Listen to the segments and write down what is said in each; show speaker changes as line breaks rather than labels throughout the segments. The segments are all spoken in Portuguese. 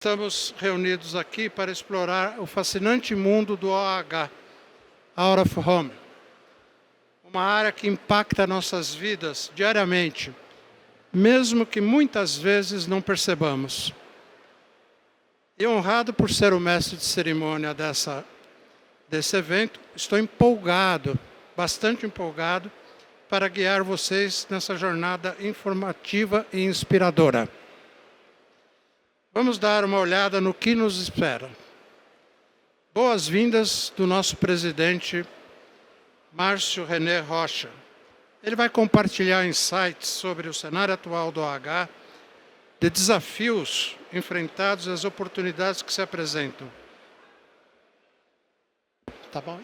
estamos reunidos aqui para explorar o fascinante mundo do OH, Out of Home. Uma área que impacta nossas vidas diariamente, mesmo que muitas vezes não percebamos. E honrado por ser o mestre de cerimônia desse evento, estou empolgado, bastante empolgado, para guiar vocês nessa jornada informativa e inspiradora. Vamos dar uma olhada no que nos espera. Boas-vindas do nosso presidente, Márcio René Rocha. Ele vai compartilhar insights sobre o cenário atual do OH, de desafios enfrentados e as oportunidades que se apresentam. Tá bom?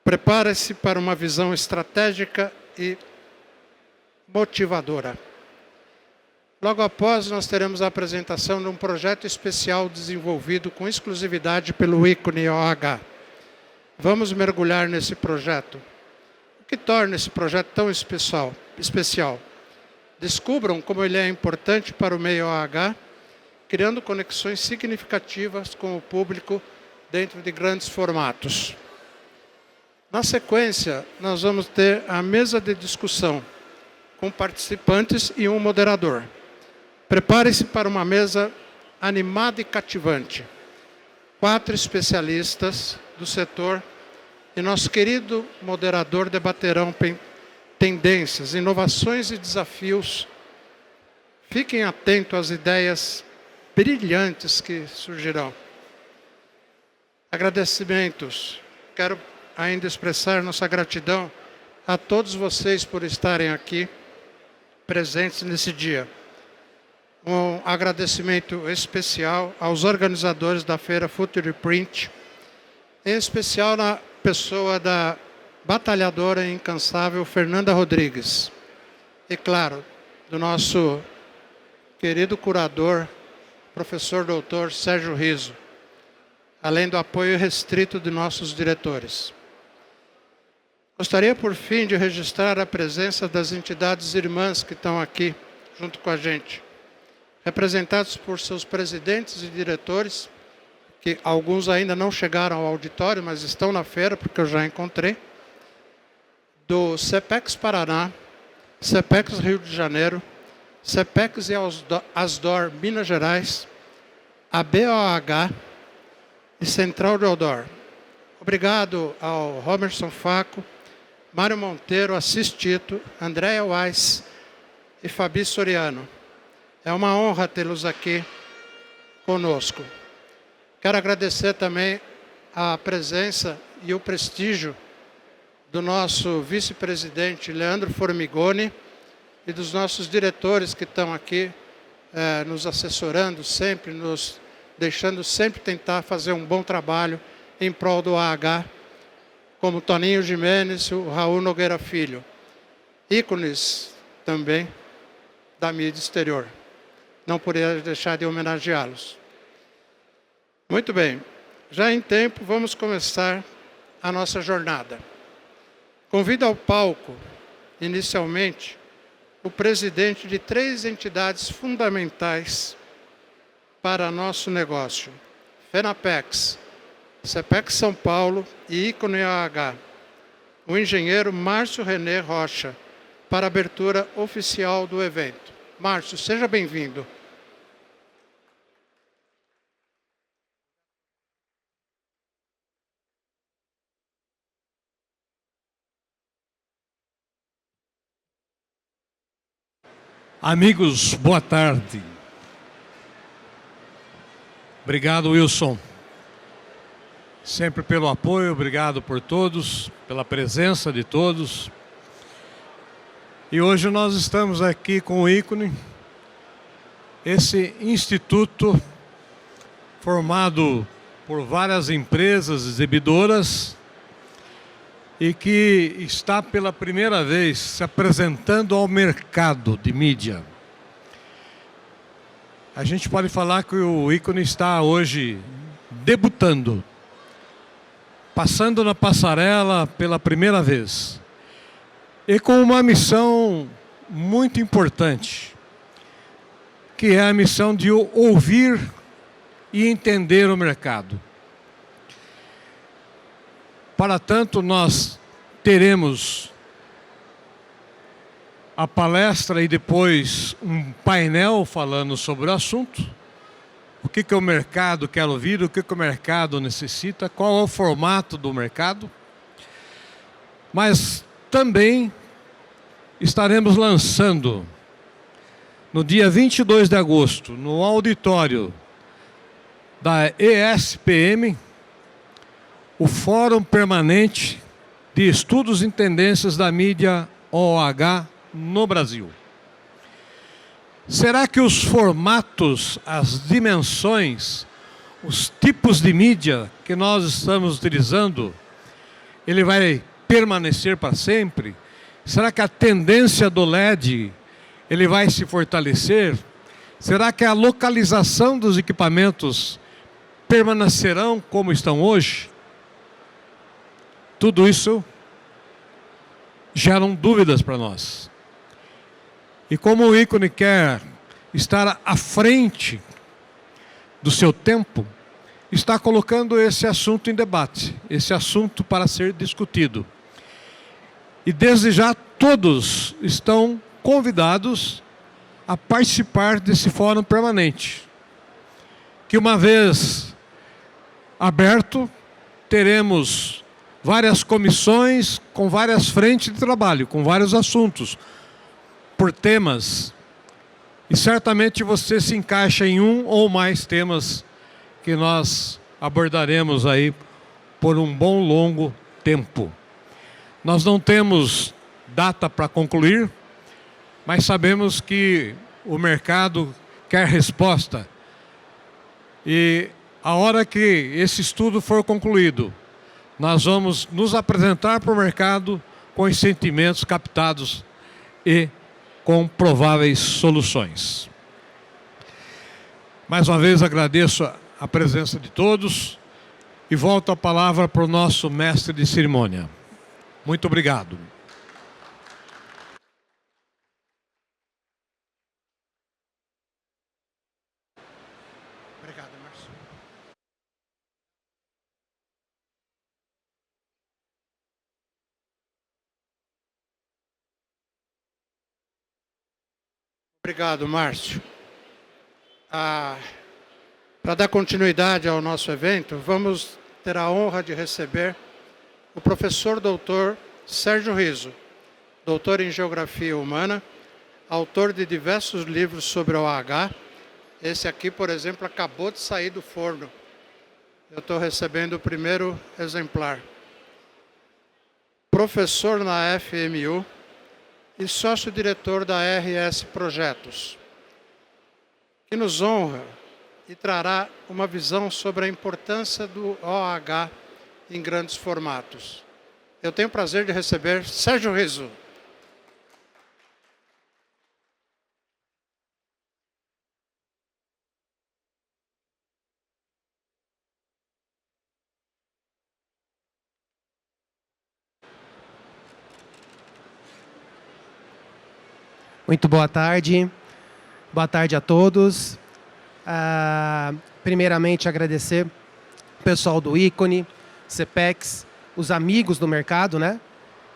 Prepare-se para uma visão estratégica e motivadora. Logo após, nós teremos a apresentação de um projeto especial desenvolvido com exclusividade pelo ícone OH. Vamos mergulhar nesse projeto. O que torna esse projeto tão especial? Descubram como ele é importante para o meio OH, criando conexões significativas com o público dentro de grandes formatos. Na sequência, nós vamos ter a mesa de discussão, com participantes e um moderador. Prepare-se para uma mesa animada e cativante. 4 especialistas do setor e nosso querido moderador debaterão tendências, inovações e desafios. Fiquem atentos às ideias brilhantes que surgirão. Agradecimentos. Quero ainda expressar nossa gratidão a todos vocês por estarem aqui presentes nesse dia. Um agradecimento especial aos organizadores da feira Future Print, em especial na pessoa da batalhadora e incansável Fernanda Rodrigues. E, claro, do nosso querido curador, professor doutor Sérgio Riso, além do apoio restrito de nossos diretores. Gostaria, por fim, de registrar a presença das entidades irmãs que estão aqui junto com a gente, representados por seus presidentes e diretores, que alguns ainda não chegaram ao auditório, mas estão na feira, porque eu já encontrei, do CEPEX Paraná, CEPEX Rio de Janeiro, CEPEX e Asdor Minas Gerais, a BOH e Central de Outdoor. Obrigado ao Romerson Faco, Mário Monteiro, Assis Tito, Andréa Weiss e Fabi Soriano. É uma honra tê-los aqui conosco. Quero agradecer também a presença e o prestígio do nosso vice-presidente Leandro Formigoni e dos nossos diretores que estão aqui nos assessorando sempre, nos deixando sempre tentar fazer um bom trabalho em prol do AH, como Toninho Jimenez e o Raul Nogueira Filho, ícones também da mídia exterior. Não poderia deixar de homenageá-los. Muito bem, já em tempo, vamos começar a nossa jornada. Convido ao palco, inicialmente, o presidente de 3 entidades fundamentais para nosso negócio: FENAPEX, CEPEX São Paulo e ícone OH, o engenheiro Márcio René Rocha, para a abertura oficial do evento. Márcio, seja bem-vindo.
Amigos, boa tarde. Obrigado, Wilson. Sempre pelo apoio, obrigado por todos, pela presença de todos. E hoje nós estamos aqui com o ícone, esse instituto formado por várias empresas exibidoras e que está pela primeira vez se apresentando ao mercado de mídia. A gente pode falar que o ícone está hoje debutando, passando na passarela pela primeira vez, e com uma missão muito importante, que é a missão de ouvir e entender o mercado. Para tanto, nós teremos a palestra e depois um painel falando sobre o assunto. O que o mercado quer ouvir, o que o mercado necessita, qual é o formato do mercado. Mas também estaremos lançando, no dia 22 de agosto, no auditório da ESPM, o Fórum Permanente de Estudos em Tendências da Mídia OOH no Brasil. Será que os formatos, as dimensões, os tipos de mídia que nós estamos utilizando, ele vai permanecer para sempre? Será que a tendência do LED, ele vai se fortalecer? Será que a localização dos equipamentos permanecerão como estão hoje? Tudo isso geram dúvidas para nós. E como o ícone quer estar à frente do seu tempo, está colocando esse assunto em debate, esse assunto para ser discutido. E desde já todos estão convidados a participar desse fórum permanente, que uma vez aberto, teremos várias comissões com várias frentes de trabalho, com vários assuntos, por temas, e certamente você se encaixa em um ou mais temas que nós abordaremos aí por um bom longo tempo. Nós não temos data para concluir, mas sabemos que o mercado quer resposta. E a hora que esse estudo for concluído, nós vamos nos apresentar para o mercado com os sentimentos captados e com prováveis soluções. Mais uma vez agradeço a presença de todos e volto a palavra para o nosso mestre de cerimônia. Muito obrigado.
Obrigado, Márcio. Obrigado, Márcio. Para dar continuidade ao nosso evento, vamos ter a honra de receber o professor doutor Sérgio Riso, doutor em Geografia Humana, autor de diversos livros sobre OH. Esse aqui, por exemplo, acabou de sair do forno. Eu estou recebendo o primeiro exemplar. Professor na FMU e sócio-diretor da RS Projetos, que nos honra e trará uma visão sobre a importância do OH em grandes formatos. Eu tenho o prazer de receber Sérgio Riso.
Muito boa tarde. Boa tarde a todos. Primeiramente, agradecer o pessoal do ícone, CPEX, os amigos do mercado, né?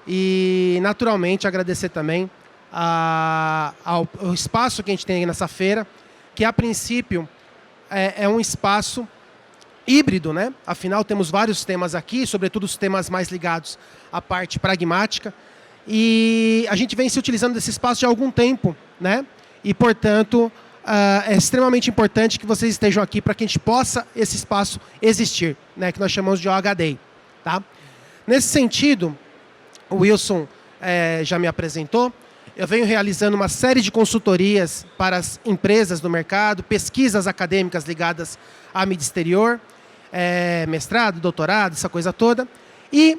E, naturalmente, agradecer também ao espaço que a gente tem nessa feira, que, a princípio, é um espaço híbrido, né? Afinal, temos vários temas aqui, sobretudo os temas mais ligados à parte pragmática. E a gente vem se utilizando desse espaço de algum tempo, né? E, portanto, é extremamente importante que vocês estejam aqui para que a gente possa esse espaço existir, né? Que nós chamamos de OH Day, tá? Nesse sentido, o Wilson já me apresentou. Eu venho realizando uma série de consultorias para as empresas do mercado, pesquisas acadêmicas ligadas à mídia exterior, mestrado, doutorado, essa coisa toda. E,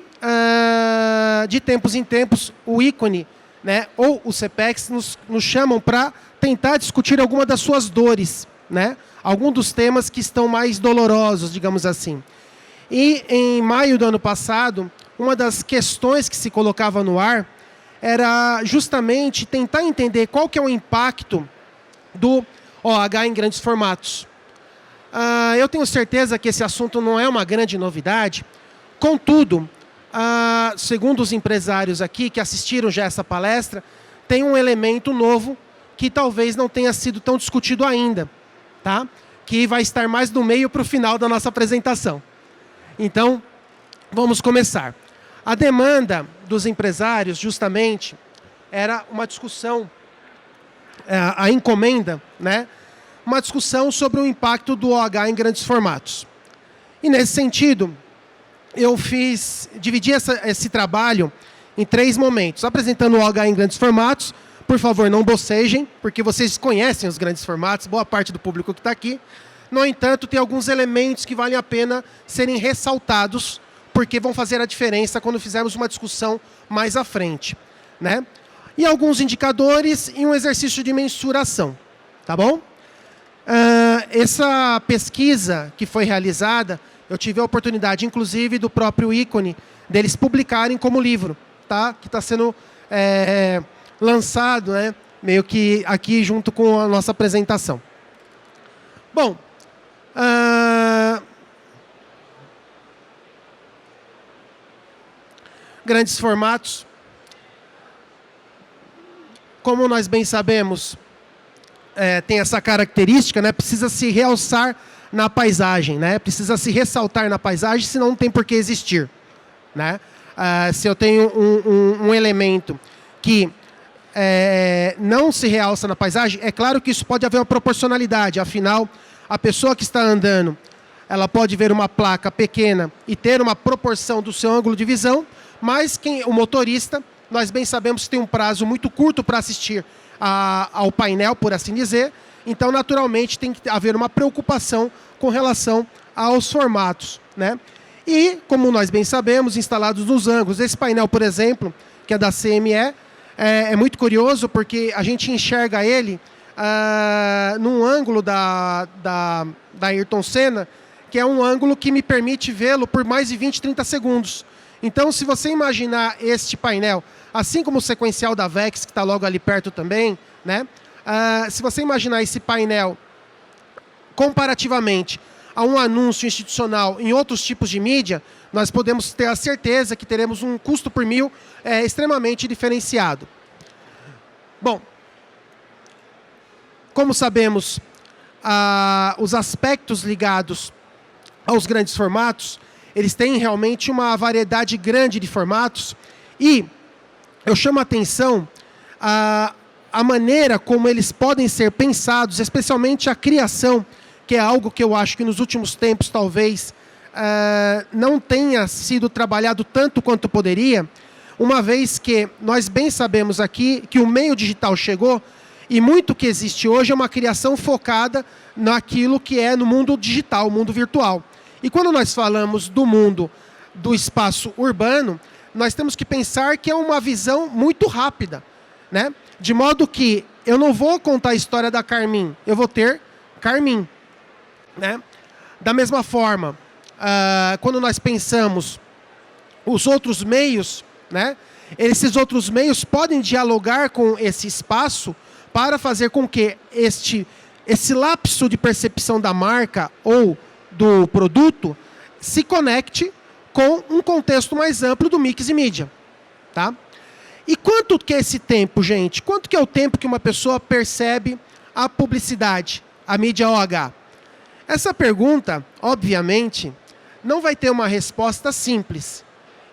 de tempos em tempos, o ícone, né, ou o CPEX nos chamam para tentar discutir alguma das suas dores, né? Algum dos temas que estão mais dolorosos, digamos assim. E em maio do ano passado, uma das questões que se colocava no ar era justamente tentar entender qual que é o impacto do OH em grandes formatos. Eu tenho certeza que esse assunto não é uma grande novidade. Contudo, segundo os empresários aqui que assistiram já essa palestra, tem um elemento novo que talvez não tenha sido tão discutido ainda, tá? Que vai estar mais do meio para o final da nossa apresentação. Então, vamos começar. A demanda dos empresários, justamente, era uma discussão, a encomenda, né? Uma discussão sobre o impacto do OH em grandes formatos. E, nesse sentido, eu dividi esse trabalho em 3 momentos. Apresentando o OH em grandes formatos. Por favor, não bocejem, porque vocês conhecem os grandes formatos, boa parte do público que está aqui. No entanto, tem alguns elementos que valem a pena serem ressaltados, porque vão fazer a diferença quando fizermos uma discussão mais à frente, né? E alguns indicadores e um exercício de mensuração, tá bom? Essa pesquisa que foi realizada, eu tive a oportunidade, inclusive, do próprio ícone, deles publicarem como livro, tá? Que está sendo lançado, né? Meio que aqui junto com a nossa apresentação. Bom, grandes formatos. Como nós bem sabemos, tem essa característica, né? Precisa se realçar na paisagem, né? Precisa se ressaltar na paisagem, senão não tem por que existir, né? Se eu tenho um elemento que não se realça na paisagem, é claro que isso pode haver uma proporcionalidade, afinal, a pessoa que está andando, ela pode ver uma placa pequena e ter uma proporção do seu ângulo de visão, mas o motorista, nós bem sabemos que tem um prazo muito curto para assistir ao painel, por assim dizer, então, naturalmente, tem que haver uma preocupação com relação aos formatos, né? E, como nós bem sabemos, instalados nos ângulos, esse painel, por exemplo, que é da CME, é muito curioso porque a gente enxerga ele num ângulo da Ayrton Senna, que é um ângulo que me permite vê-lo por mais de 20, 30 segundos. Então, se você imaginar este painel, assim como o sequencial da VEX, que está logo ali perto também, né? Se você imaginar esse painel comparativamente a um anúncio institucional em outros tipos de mídia, nós podemos ter a certeza que teremos um custo por mil extremamente diferenciado. Bom, como sabemos, os aspectos ligados aos grandes formatos, eles têm realmente uma variedade grande de formatos e eu chamo a atenção a maneira como eles podem ser pensados, especialmente a criação, que é algo que eu acho que nos últimos tempos talvez não tenha sido trabalhado tanto quanto poderia, uma vez que nós bem sabemos aqui que o meio digital chegou e muito que existe hoje é uma criação focada naquilo que é no mundo digital, o mundo virtual. E quando nós falamos do mundo do espaço urbano, nós temos que pensar que é uma visão muito rápida, né? De modo que eu não vou contar a história da Carmin, eu vou ter Carmin, né? Da mesma forma, quando nós pensamos os outros meios, né? Esses outros meios podem dialogar com esse espaço para fazer com que esse lapso de percepção da marca ou do produto se conecte com um contexto mais amplo do mix e mídia, tá? E quanto que é esse tempo, gente? Quanto que é o tempo que uma pessoa percebe a publicidade, a mídia OH? Essa pergunta, obviamente, não vai ter uma resposta simples.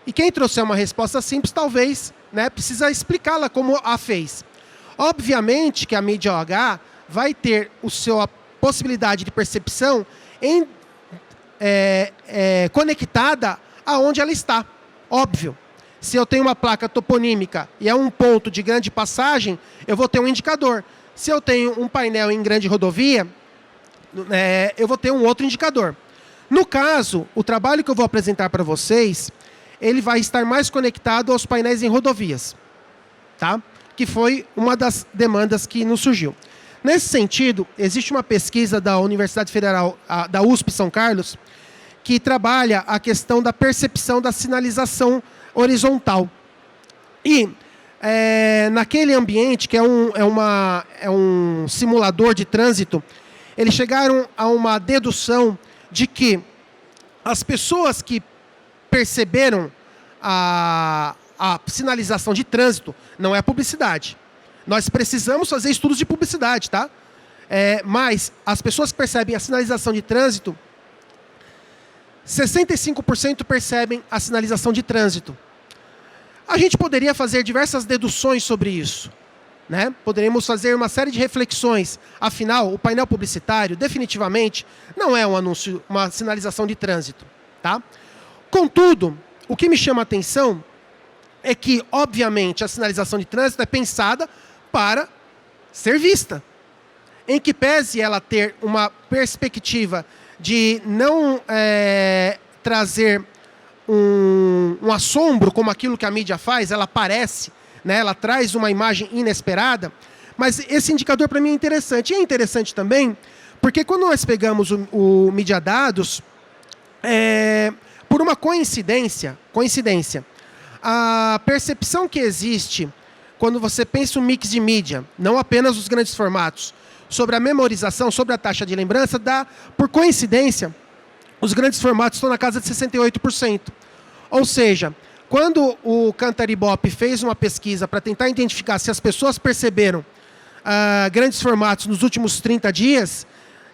E quem trouxer uma resposta simples, talvez, né, precisa explicá-la como a fez. Obviamente que a mídia OH vai ter a possibilidade de percepção conectada aonde ela está. Óbvio. Se eu tenho uma placa toponímica e é um ponto de grande passagem, eu vou ter um indicador. Se eu tenho um painel em grande rodovia, eu vou ter um outro indicador. No caso, o trabalho que eu vou apresentar para vocês, ele vai estar mais conectado aos painéis em rodovias, tá? Que foi uma das demandas que nos surgiu. Nesse sentido, existe uma pesquisa da Universidade Federal, da USP São Carlos, que trabalha a questão da percepção da sinalização horizontal. E naquele ambiente, que é um simulador de trânsito, eles chegaram a uma dedução de que as pessoas que perceberam a sinalização de trânsito, não é publicidade. Nós precisamos fazer estudos de publicidade, tá? Mas as pessoas que percebem a sinalização de trânsito, 65% percebem a sinalização de trânsito. A gente poderia fazer diversas deduções sobre isso, né? Poderíamos fazer uma série de reflexões. Afinal, o painel publicitário, definitivamente, não é um anúncio, uma sinalização de trânsito, tá? Contudo, o que me chama a atenção é que, obviamente, a sinalização de trânsito é pensada para ser vista. Em que pese ela ter uma perspectiva de não trazer um assombro como aquilo que a mídia faz, ela aparece, né, ela traz uma imagem inesperada, mas esse indicador para mim é interessante. E é interessante também porque quando nós pegamos o Mídia Dados, por uma coincidência, a percepção que existe quando você pensa um mix de mídia, não apenas os grandes formatos, sobre a memorização, sobre a taxa de lembrança, por coincidência, os grandes formatos estão na casa de 68%. Ou seja, quando o Cantaribop fez uma pesquisa para tentar identificar se as pessoas perceberam grandes formatos nos últimos 30 dias,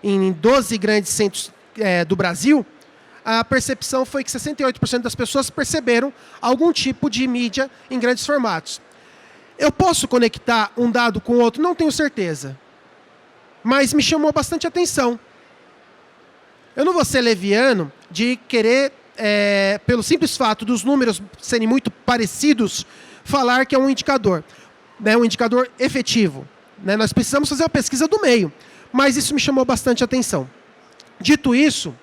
em 12 grandes centros do Brasil, a percepção foi que 68% das pessoas perceberam algum tipo de mídia em grandes formatos. Eu posso conectar um dado com o outro? Não tenho certeza. Mas me chamou bastante atenção. Eu não vou ser leviano de querer, pelo simples fato dos números serem muito parecidos, falar que é um indicador, né, um indicador efetivo. Né? Nós precisamos fazer uma pesquisa do meio, mas isso me chamou bastante atenção. Dito isso,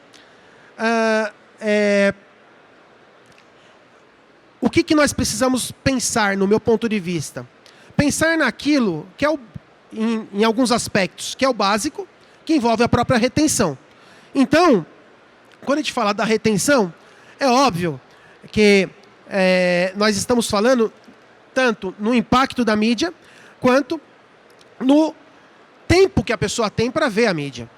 o que nós precisamos pensar, no meu ponto de vista? Pensar naquilo que é em alguns aspectos, que é o básico, que envolve a própria retenção. Então, quando a gente fala da retenção, é óbvio que nós estamos falando tanto no impacto da mídia, quanto no tempo que a pessoa tem para ver a mídia,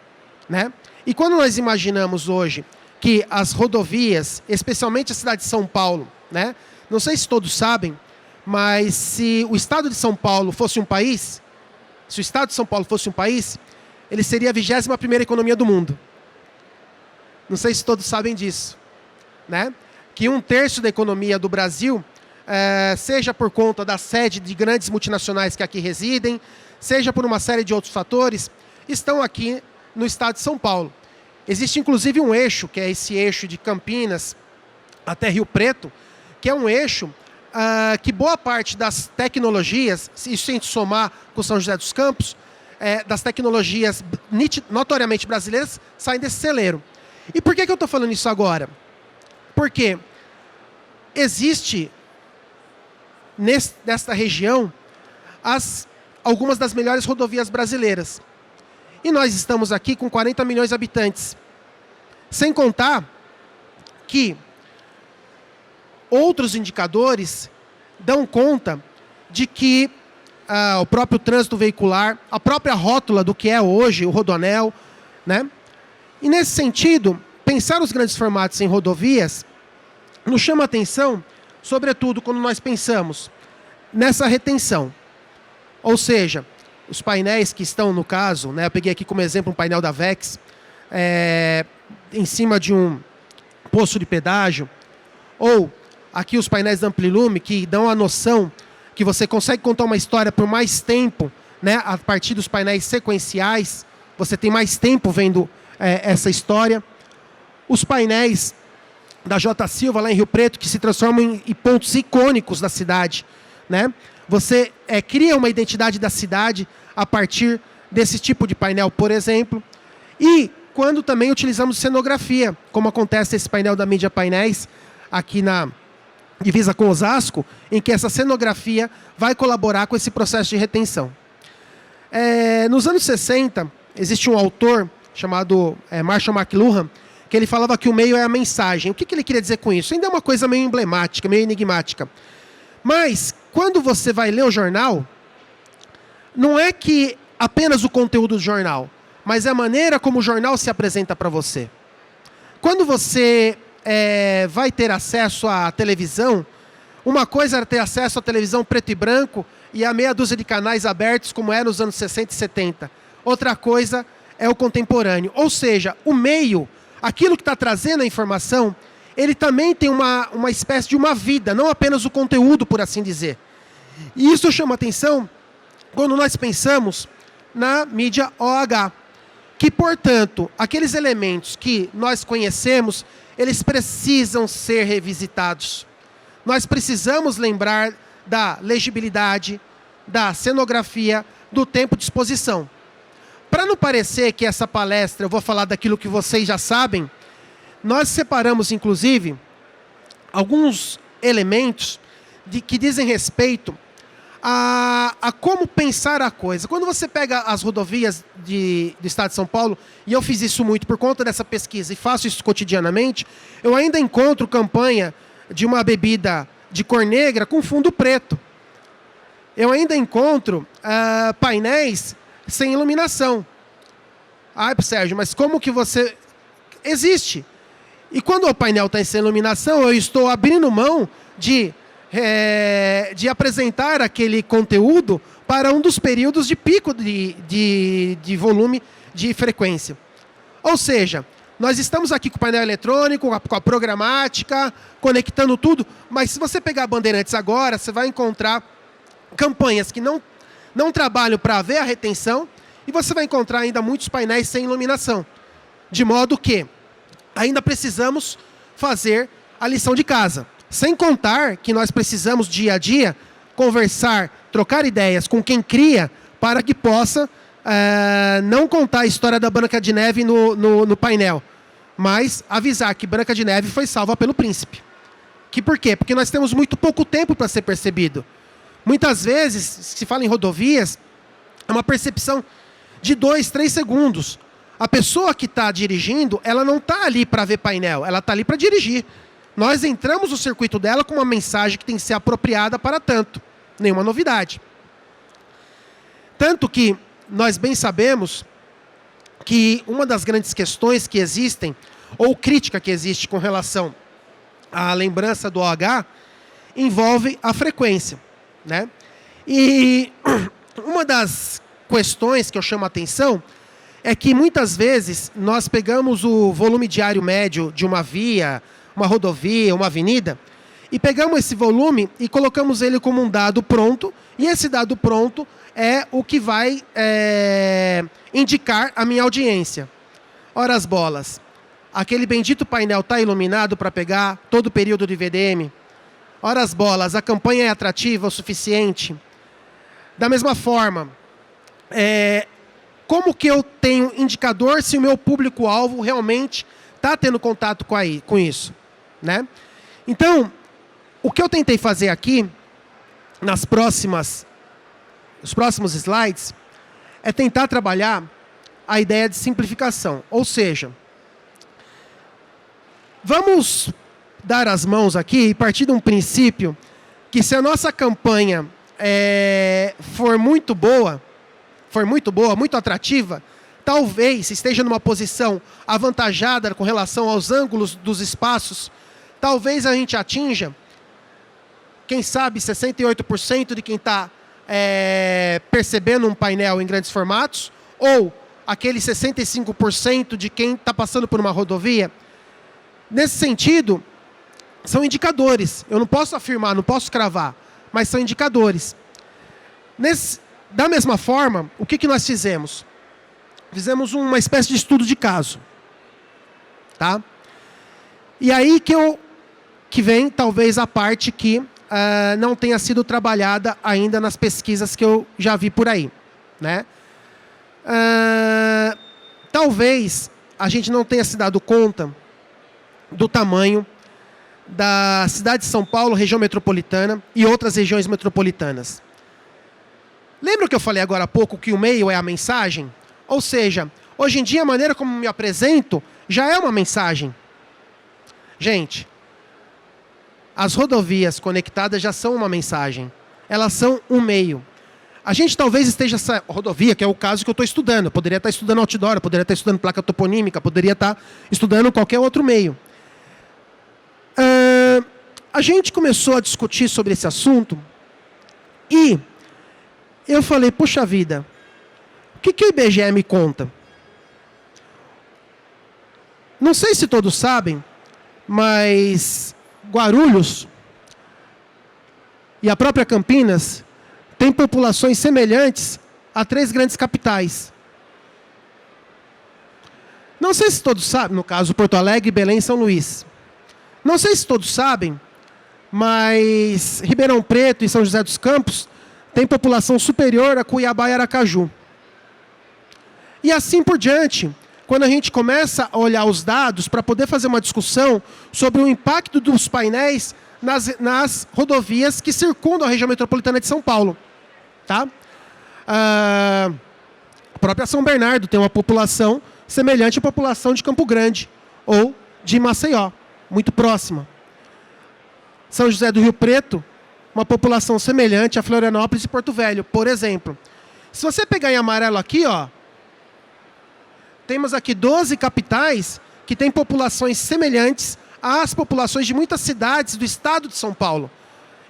né? E quando nós imaginamos hoje que as rodovias, especialmente a cidade de São Paulo, né? Não sei se todos sabem, mas se o estado de São Paulo fosse um país, se o estado de São Paulo fosse um país, ele seria a 21ª economia do mundo. Não sei se todos sabem disso, né? Que 1/3 da economia do Brasil, seja por conta da sede de grandes multinacionais que aqui residem, seja por uma série de outros fatores, estão aqui no estado de São Paulo. Existe inclusive um eixo, que é esse eixo de Campinas até Rio Preto, que é um eixo que boa parte das tecnologias, isso sem somar com São José dos Campos, das tecnologias notoriamente brasileiras, saem desse celeiro. E por que eu estou falando isso agora? Porque existe nesta região algumas das melhores rodovias brasileiras. E nós estamos aqui com 40 milhões de habitantes. Sem contar que outros indicadores dão conta de que o próprio trânsito veicular, a própria rótula do que é hoje o Rodoanel, né? E nesse sentido, pensar os grandes formatos em rodovias nos chama a atenção, sobretudo quando nós pensamos nessa retenção. Ou seja, os painéis que estão no caso, né, eu peguei aqui como exemplo um painel da VEX, em cima de um posto de pedágio, ou aqui os painéis da Amplilume, que dão a noção que você consegue contar uma história por mais tempo, né, a partir dos painéis sequenciais, você tem mais tempo vendo essa história. Os painéis da J. Silva, lá em Rio Preto, que se transformam em pontos icônicos da cidade, né? Você cria uma identidade da cidade a partir desse tipo de painel, por exemplo. E quando também utilizamos cenografia, como acontece esse painel da Mídia Painéis, aqui na divisa com Osasco, em que essa cenografia vai colaborar com esse processo de retenção. Nos anos 60, existe um autor chamado Marshall McLuhan, que ele falava que o meio é a mensagem. O que ele queria dizer com isso? Ainda é uma coisa meio emblemática, meio enigmática. Mas, quando você vai ler o jornal, não é que apenas o conteúdo do jornal, mas é a maneira como o jornal se apresenta para você. Quando você vai ter acesso à televisão, uma coisa era ter acesso à televisão preto e branco e a meia dúzia de canais abertos, como era nos anos 60 e 70. Outra coisa é o contemporâneo. Ou seja, o meio, aquilo que está trazendo a informação, ele também tem uma espécie de uma vida, não apenas o conteúdo, por assim dizer. E isso chama atenção quando nós pensamos na mídia OH, que, portanto, aqueles elementos que nós conhecemos, eles precisam ser revisitados. Nós precisamos lembrar da legibilidade, da cenografia, do tempo de exposição. Para não parecer que essa palestra eu vou falar daquilo que vocês já sabem, nós separamos, inclusive, alguns elementos que dizem respeito a como pensar a coisa. Quando você pega as rodovias do estado de São Paulo, e eu fiz isso muito por conta dessa pesquisa e faço isso cotidianamente, eu ainda encontro campanha de uma bebida de cor negra com fundo preto. Eu ainda encontro painéis sem iluminação. Ah, Sérgio, mas como que você... Existe. E quando o painel está sem iluminação, eu estou abrindo mão de apresentar aquele conteúdo para um dos períodos de pico de volume de frequência. Ou seja, nós estamos aqui com o painel eletrônico, com a programática, conectando tudo, mas se você pegar a Bandeirantes agora, você vai encontrar campanhas que não trabalham para ver a retenção e você vai encontrar ainda muitos painéis sem iluminação. De modo que ainda precisamos fazer a lição de casa. Sem contar que nós precisamos, dia a dia, conversar, trocar ideias com quem cria para que possa não contar a história da Branca de Neve no painel, mas avisar que Branca de Neve foi salva pelo príncipe. Por quê? Porque nós temos muito pouco tempo para ser percebido. Muitas vezes, se fala em rodovias, é uma percepção de 2, 3 segundos. A pessoa que está dirigindo, ela não está ali para ver painel, ela está ali para dirigir. Nós entramos no circuito dela com uma mensagem que tem que ser apropriada para tanto. Nenhuma novidade. Tanto que nós bem sabemos que uma das grandes questões que existem, ou crítica que existe com relação à lembrança do OH, envolve a frequência, né? E uma das questões que eu chamo a atenção é que muitas vezes nós pegamos o volume diário médio de uma via, uma rodovia, uma avenida, e pegamos esse volume e colocamos ele como um dado pronto, e esse dado pronto é o que vai indicar a minha audiência. Ora as bolas, aquele bendito painel está iluminado para pegar todo o período de VDM? Ora as bolas, a campanha é atrativa o suficiente? Da mesma forma, como que eu tenho indicador se o meu público-alvo realmente está tendo contato com isso, né? Então, o que eu tentei fazer aqui, nos próximos slides, é tentar trabalhar a ideia de simplificação. Ou seja, vamos dar as mãos aqui e partir de um princípio que se a nossa campanha for muito boa, muito atrativa, talvez esteja numa posição avantajada com relação aos ângulos dos espaços, talvez a gente atinja, quem sabe, 68% de quem está percebendo um painel em grandes formatos, ou aquele 65% de quem está passando por uma rodovia. Nesse sentido, são indicadores. Eu não posso afirmar, não posso cravar, mas são indicadores. Da mesma forma, o que nós fizemos? Fizemos uma espécie de estudo de caso. Tá? E aí que vem talvez a parte que não tenha sido trabalhada ainda nas pesquisas que eu já vi por aí, né? Talvez a gente não tenha se dado conta do tamanho da cidade de São Paulo, região metropolitana e outras regiões metropolitanas. Lembra que eu falei agora há pouco que o meio é a mensagem? Ou seja, hoje em dia a maneira como me apresento já é uma mensagem. Gente, as rodovias conectadas já são uma mensagem. Elas são um meio. A gente talvez esteja essa rodovia, que é o caso que eu estou estudando. Eu poderia estar estudando outdoor, eu poderia estar estudando placa toponímica, poderia estar estudando qualquer outro meio. A gente começou a discutir sobre esse assunto e eu falei, puxa vida, o que o IBGE me conta? Não sei se todos sabem, mas Guarulhos e a própria Campinas têm populações semelhantes a 3 grandes capitais. Não sei se todos sabem, no caso Porto Alegre, Belém e São Luís. Não sei se todos sabem, mas Ribeirão Preto e São José dos Campos têm população superior a Cuiabá e Aracaju. E assim por diante, quando a gente começa a olhar os dados para poder fazer uma discussão sobre o impacto dos painéis nas rodovias que circundam a região metropolitana de São Paulo. Tá? A própria São Bernardo tem uma população semelhante à população de Campo Grande ou de Maceió, muito próxima. São José do Rio Preto, uma população semelhante a Florianópolis e Porto Velho, por exemplo. Se você pegar em amarelo aqui, ó, temos aqui 12 capitais que têm populações semelhantes às populações de muitas cidades do estado de São Paulo.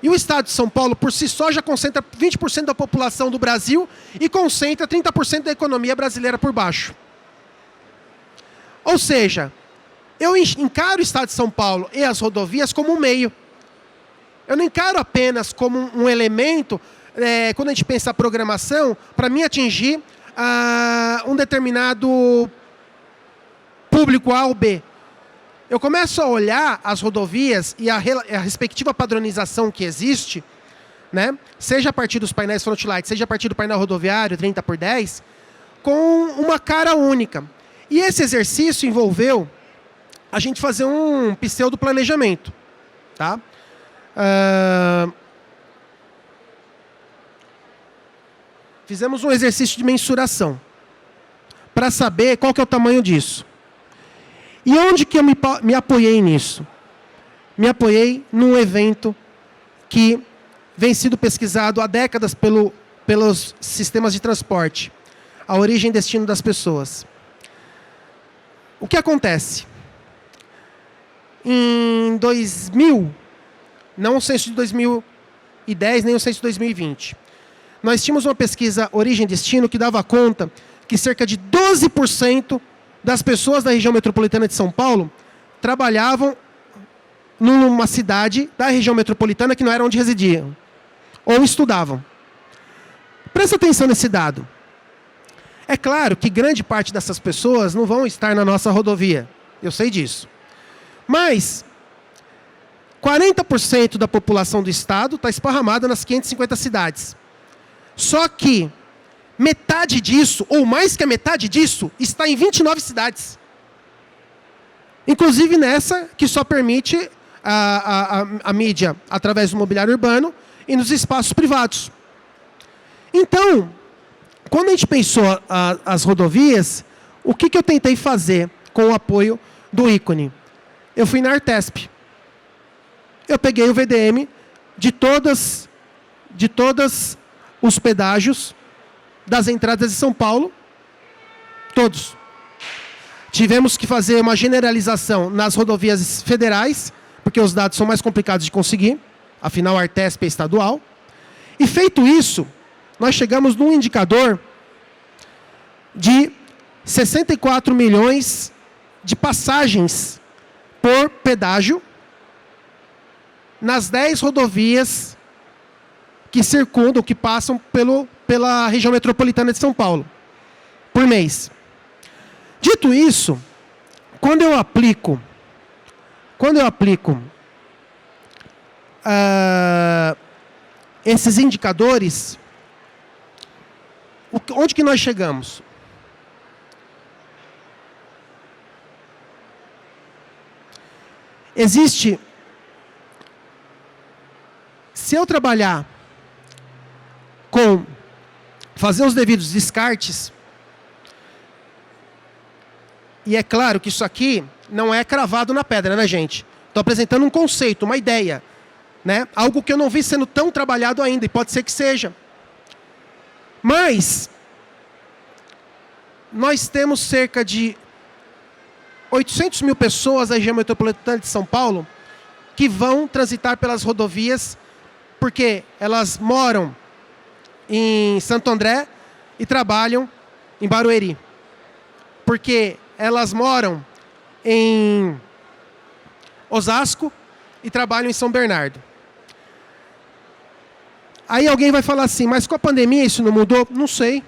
E o estado de São Paulo, por si só, já concentra 20% da população do Brasil e concentra 30% da economia brasileira por baixo. Ou seja, eu encaro o estado de São Paulo e as rodovias como um meio. Eu não encaro apenas como um elemento, quando a gente pensa a programação, para mim atingir um determinado público A ou B. Eu começo a olhar as rodovias e a respectiva padronização que existe, né, seja a partir dos painéis frontlight, seja a partir do painel rodoviário 30x10, com uma cara única. E esse exercício envolveu a gente fazer um pseudo-planejamento. Tá? Fizemos um exercício de mensuração para saber qual que é o tamanho disso. E onde que eu me apoiei nisso? Me apoiei num evento que vem sendo pesquisado há décadas pelos sistemas de transporte. A origem e destino das pessoas. O que acontece? Em 2000, não o censo de 2010, nem o censo de 2020, nós tínhamos uma pesquisa origem e destino que dava conta que cerca de 12% das pessoas da região metropolitana de São Paulo trabalhavam numa cidade da região metropolitana que não era onde residiam, ou estudavam. Presta atenção nesse dado. É claro que grande parte dessas pessoas não vão estar na nossa rodovia, eu sei disso. Mas 40% da população do estado está esparramada nas 550 cidades. Só que metade disso, ou mais que a metade disso, está em 29 cidades. Inclusive nessa que só permite a mídia através do mobiliário urbano e nos espaços privados. Então, quando a gente pensou as rodovias, o que eu tentei fazer com o apoio do ícone? Eu fui na Artesp. Eu peguei o VDM de todos os pedágios das entradas de São Paulo, todos. Tivemos que fazer uma generalização nas rodovias federais, porque os dados são mais complicados de conseguir, afinal a Artesp é estadual. E feito isso, nós chegamos num indicador de 64 milhões de passagens por pedágio nas 10 rodovias que circundam, que passam pela região metropolitana de São Paulo, por mês. Dito isso, quando eu aplico esses indicadores, onde que nós chegamos? Existe, se eu trabalhar com fazer os devidos descartes, e é claro que isso aqui não é cravado na pedra, né, gente? Estou apresentando um conceito, uma ideia, né? Algo que eu não vi sendo tão trabalhado ainda, e pode ser que seja. Mas nós temos cerca de 800 mil pessoas na região metropolitana de São Paulo que vão transitar pelas rodovias porque elas moram em Santo André e trabalham em Barueri. Porque elas moram em Osasco e trabalham em São Bernardo. Aí alguém vai falar assim, mas com a pandemia isso não mudou? Não sei.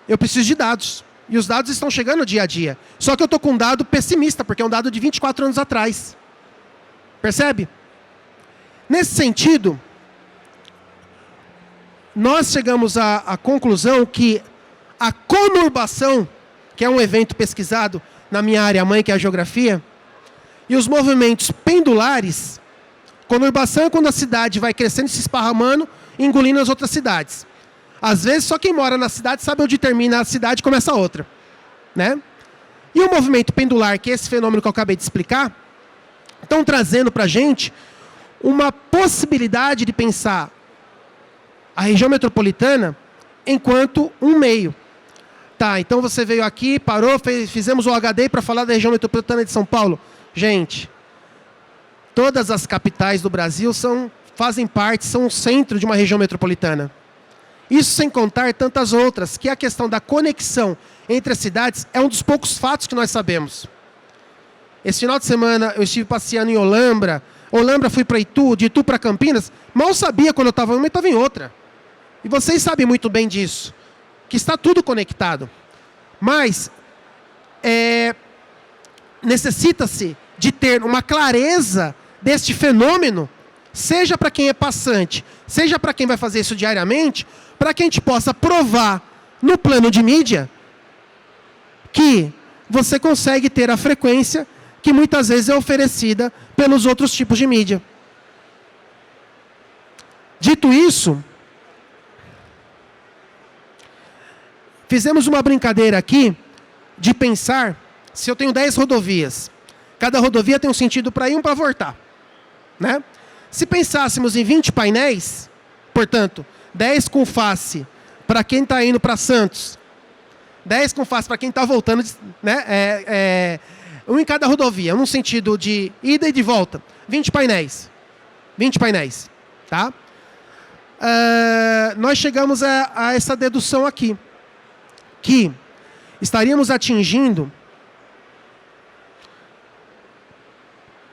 Eu preciso de dados. E os dados estão chegando dia a dia. Só que eu estou com um dado pessimista, porque é um dado de 24 anos atrás. Percebe? Nesse sentido, nós chegamos à conclusão que a conurbação, que é um evento pesquisado na minha área mãe, que é a geografia, e os movimentos pendulares, conurbação é quando a cidade vai crescendo, se esparramando e engolindo as outras cidades. Às vezes, só quem mora na cidade sabe onde termina a cidade e começa a outra. Né? E o movimento pendular, que é esse fenômeno que eu acabei de explicar, estão trazendo para a gente uma possibilidade de pensar a região metropolitana enquanto um meio. Tá, então você veio aqui, parou, fizemos o HD para falar da região metropolitana de São Paulo. Gente, todas as capitais do Brasil fazem parte, são o centro de uma região metropolitana. Isso sem contar tantas outras, que a questão da conexão entre as cidades é um dos poucos fatos que nós sabemos. Esse final de semana eu estive passeando em Olambra fui para Itu, de Itu para Campinas, mal sabia quando eu estava em uma e estava em outra. E vocês sabem muito bem disso, que está tudo conectado. Mas necessita-se de ter uma clareza deste fenômeno, seja para quem é passante, seja para quem vai fazer isso diariamente, para que a gente possa provar no plano de mídia que você consegue ter a frequência que muitas vezes é oferecida pelos outros tipos de mídia. Dito isso, fizemos uma brincadeira aqui de pensar, se eu tenho 10 rodovias, cada rodovia tem um sentido para ir e um para voltar. Né? Se pensássemos em 20 painéis, portanto, 10 com face para quem está indo para Santos, 10 com face para quem está voltando, né? Um em cada rodovia, num sentido de ida e de volta. 20 painéis. 20 painéis. Tá? Nós chegamos a essa dedução aqui. Que estaríamos atingindo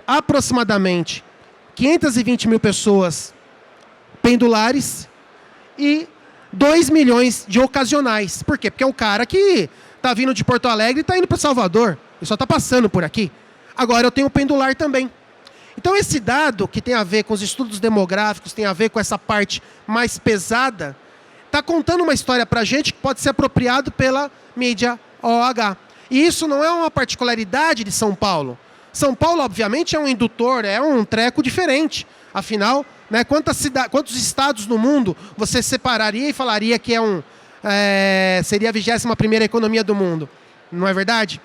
aproximadamente 520 mil pessoas pendulares e 2 milhões de ocasionais. Por quê? Porque é o cara que está vindo de Porto Alegre e está indo para Salvador. Ele só está passando por aqui. Agora eu tenho o pendular também. Então esse dado que tem a ver com os estudos demográficos, tem a ver com essa parte mais pesada, está contando uma história para a gente que pode ser apropriado pela mídia OH. E isso não é uma particularidade de São Paulo. São Paulo, obviamente, é um indutor, é um treco diferente. Afinal, né, quantos estados no mundo você separaria e falaria que seria a 21ª economia do mundo? Não é verdade?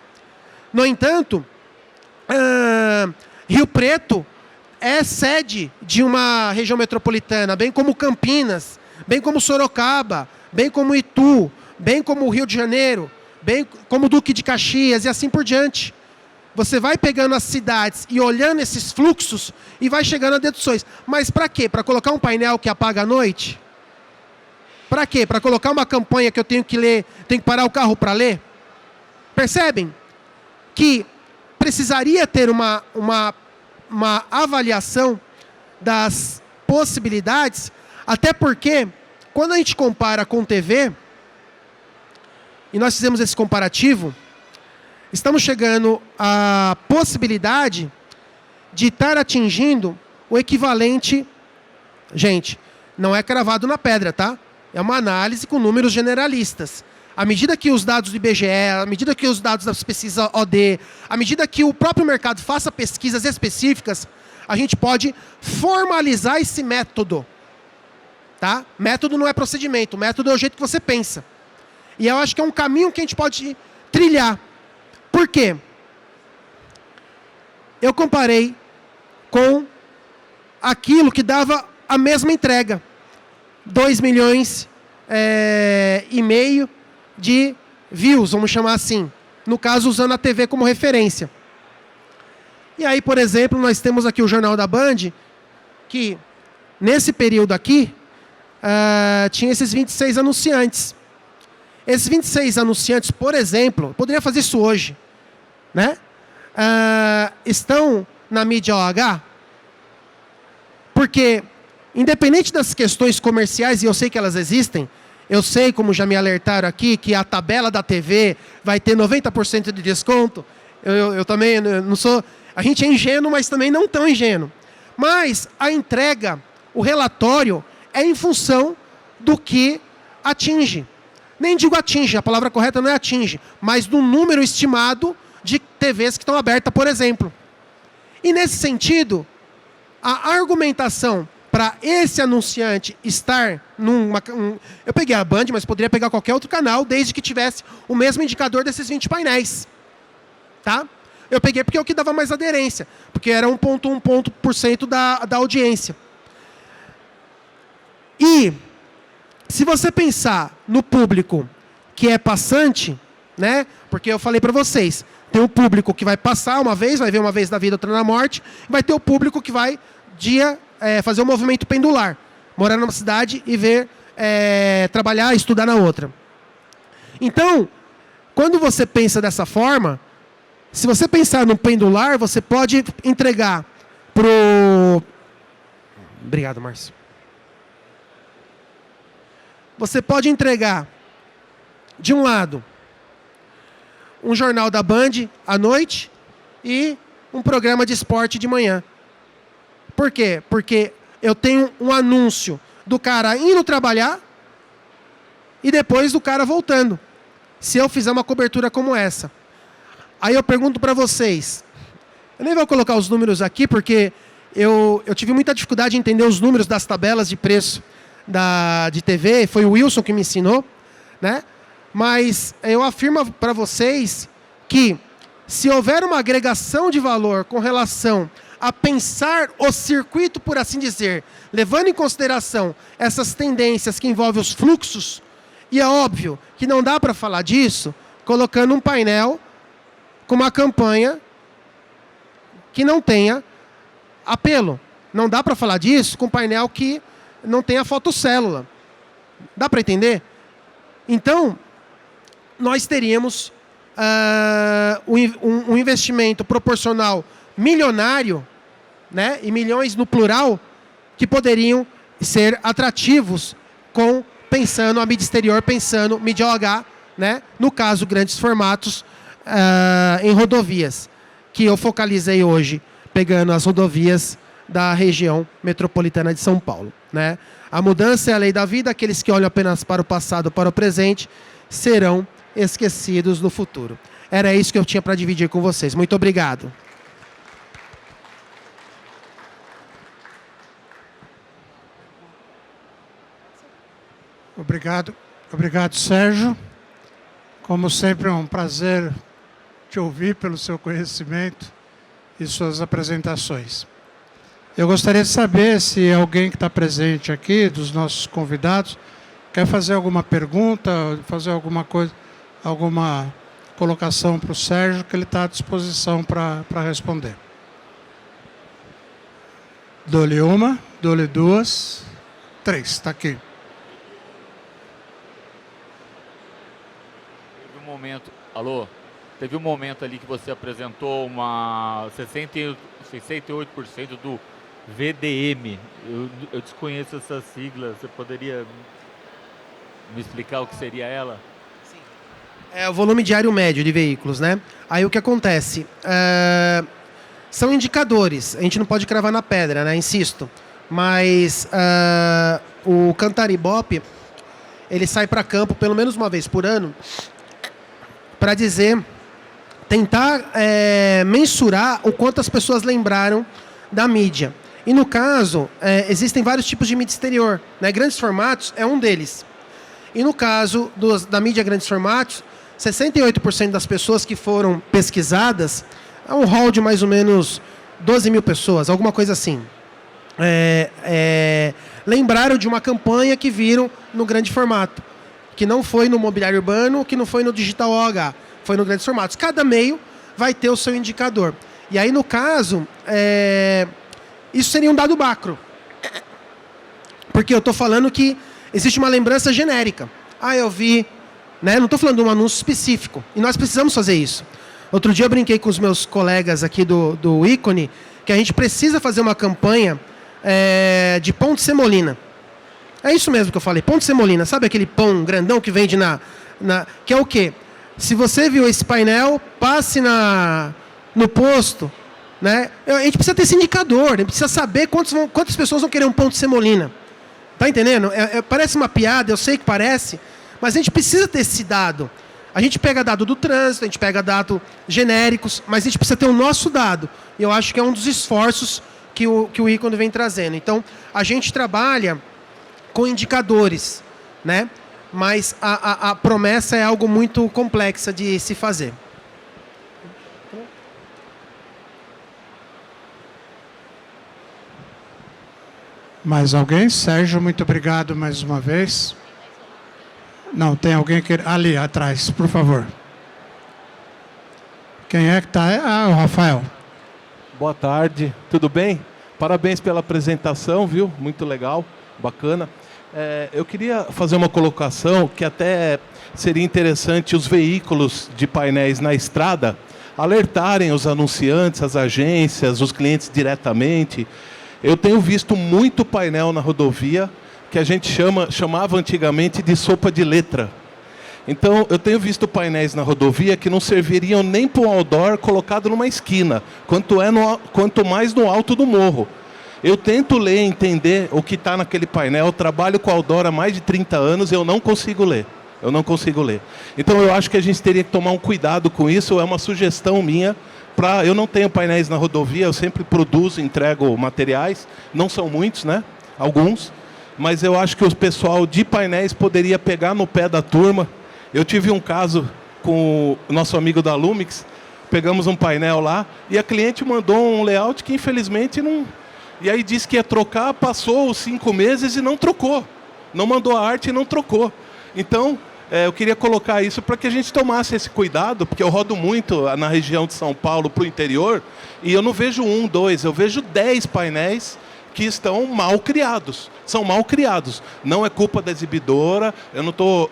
No entanto, Rio Preto é sede de uma região metropolitana, bem como Campinas, bem como Sorocaba, bem como Itu, bem como o Rio de Janeiro, bem como Duque de Caxias e assim por diante. Você vai pegando as cidades e olhando esses fluxos e vai chegando a deduções. Mas para quê? Para colocar um painel que apaga à noite? Para quê? Para colocar uma campanha que eu tenho que ler, tenho que parar o carro para ler? Percebem que precisaria ter uma avaliação das possibilidades, até porque, quando a gente compara com TV, e nós fizemos esse comparativo, estamos chegando à possibilidade de estar atingindo o equivalente... Gente, não é cravado na pedra, tá? É uma análise com números generalistas. À medida que os dados do IBGE, à medida que os dados das pesquisas OD, à medida que o próprio mercado faça pesquisas específicas, a gente pode formalizar esse método. Tá? Método não é procedimento, método é o jeito que você pensa. E eu acho que é um caminho que a gente pode trilhar. Por quê? Eu comparei com aquilo que dava a mesma entrega. 2 milhões e meio de views, vamos chamar assim. No caso, usando a TV como referência. E aí, por exemplo, nós temos aqui o Jornal da Band, que nesse período aqui, tinha esses 26 anunciantes. Esses 26 anunciantes, por exemplo, poderia fazer isso hoje, né? Estão na mídia OH, porque, independente das questões comerciais, e eu sei que elas existem, eu sei, como já me alertaram aqui, que a tabela da TV vai ter 90% de desconto. Eu também não sou... A gente é ingênuo, mas também não tão ingênuo. Mas a entrega, o relatório, é em função do que atinge. Nem digo atinge, a palavra correta não é atinge, mas do número estimado de TVs que estão abertas, por exemplo. E nesse sentido, a argumentação para esse anunciante estar numa... Eu peguei a Band, mas poderia pegar qualquer outro canal, desde que tivesse o mesmo indicador desses 20 painéis. Tá? Eu peguei porque é o que dava mais aderência, porque era 1,1% da audiência. E, se você pensar no público que é passante, né? Porque eu falei para vocês, tem o público que vai passar uma vez, vai ver uma vez na vida, outra na morte, vai ter o público que vai fazer um movimento pendular, morar numa cidade e ver, trabalhar, estudar na outra. Então, quando você pensa dessa forma, se você pensar no pendular, você pode entregar pro... Obrigado, Márcio. Você pode entregar, de um lado, um jornal da Band à noite e um programa de esporte de manhã. Por quê? Porque eu tenho um anúncio do cara indo trabalhar e depois do cara voltando. Se eu fizer uma cobertura como essa. Aí eu pergunto para vocês, eu nem vou colocar os números aqui, porque eu tive muita dificuldade em entender os números das tabelas de preço de TV, foi o Wilson que me ensinou, né? Mas eu afirmo para vocês que se houver uma agregação de valor com relação a pensar o circuito, por assim dizer, levando em consideração essas tendências que envolvem os fluxos, e é óbvio que não dá para falar disso colocando um painel com uma campanha que não tenha apelo. Não dá para falar disso com um painel que não tenha fotocélula. Dá para entender? Então, nós teríamos um investimento proporcional milionário, né, e milhões no plural, que poderiam ser atrativos pensando a mídia exterior, pensando mídia OH, né, no caso, grandes formatos, em rodovias, que eu focalizei hoje, pegando as rodovias da região metropolitana de São Paulo, né? A mudança é a lei da vida, aqueles que olham apenas para o passado, para o presente, serão esquecidos no futuro. Era isso que eu tinha para dividir com vocês. Muito obrigado.
Obrigado, Sérgio. Como sempre, é um prazer te ouvir pelo seu conhecimento e suas apresentações. Eu gostaria de saber se alguém que está presente aqui, dos nossos convidados, quer fazer alguma pergunta, fazer alguma coisa, alguma colocação para o Sérgio, que ele está à disposição para responder. Dou-lhe uma, dou-lhe duas, três, está aqui.
Teve um momento ali que você apresentou uma 68% do VDM. Eu desconheço essa sigla. Você poderia me explicar o que seria ela?
Sim. É o volume diário médio de veículos, né? Aí o que acontece? São indicadores. A gente não pode cravar na pedra, né? Insisto. Mas o Cantaribop, ele sai para campo pelo menos uma vez por ano para tentar mensurar o quanto as pessoas lembraram da mídia. E no caso, existem vários tipos de mídia exterior, né? Grandes formatos é um deles. E no caso da mídia grandes formatos, 68% das pessoas que foram pesquisadas, é um hall de mais ou menos 12 mil pessoas, alguma coisa assim. lembraram de uma campanha que viram no grande formato, que não foi no mobiliário urbano, que não foi no digital OH, foi no grandes formatos. Cada meio vai ter o seu indicador. E aí, no caso, isso seria um dado macro. Porque eu estou falando que existe uma lembrança genérica. Eu vi, né? Não estou falando de um anúncio específico. E nós precisamos fazer isso. Outro dia eu brinquei com os meus colegas aqui do ícone, que a gente precisa fazer uma campanha de pão de semolina. É isso mesmo que eu falei, pão de semolina. Sabe aquele pão grandão que vende que é o quê? Se você viu esse painel, passe no posto, né? A gente precisa ter esse indicador, a gente precisa saber quantas pessoas vão querer um pão de semolina. Tá entendendo? Parece uma piada, eu sei que parece, mas a gente precisa ter esse dado. A gente pega dado do trânsito, a gente pega dados genéricos, mas a gente precisa ter o nosso dado. E eu acho que é um dos esforços que o ícone vem trazendo. Então, a gente trabalha com indicadores, né? Mas a promessa é algo muito complexa de se fazer.
Mais alguém? Sérgio, muito obrigado mais uma vez. Não, tem alguém ali atrás, por favor. Quem é que está? O Rafael.
Boa tarde, tudo bem? Parabéns pela apresentação, viu? Muito legal, bacana. Eu queria fazer uma colocação que até seria interessante os veículos de painéis na estrada alertarem os anunciantes, as agências, os clientes diretamente. Eu tenho visto muito painel na rodovia que a gente chamava antigamente de sopa de letra. Então, eu tenho visto painéis na rodovia que não serviriam nem para um outdoor colocado numa esquina, quanto mais no alto do morro. Eu tento ler, entender o que está naquele painel, trabalho com outdoor há mais de 30 anos e eu não consigo ler. Então, eu acho que a gente teria que tomar um cuidado com isso, é uma sugestão minha. Eu não tenho painéis na rodovia, eu sempre produzo, entrego materiais, não são muitos, né? Alguns. Mas eu acho que o pessoal de painéis poderia pegar no pé da turma. Eu tive um caso com o nosso amigo da Lumix, pegamos um painel lá e a cliente mandou um layout que infelizmente não... E aí disse que ia trocar, passou os 5 meses e não trocou. Não mandou a arte e não trocou. Então, eu queria colocar isso para que a gente tomasse esse cuidado, porque eu rodo muito na região de São Paulo para o interior e eu não vejo 1, 2, eu vejo 10 painéis que estão mal criados. São mal criados. Não é culpa da exibidora, eu não estou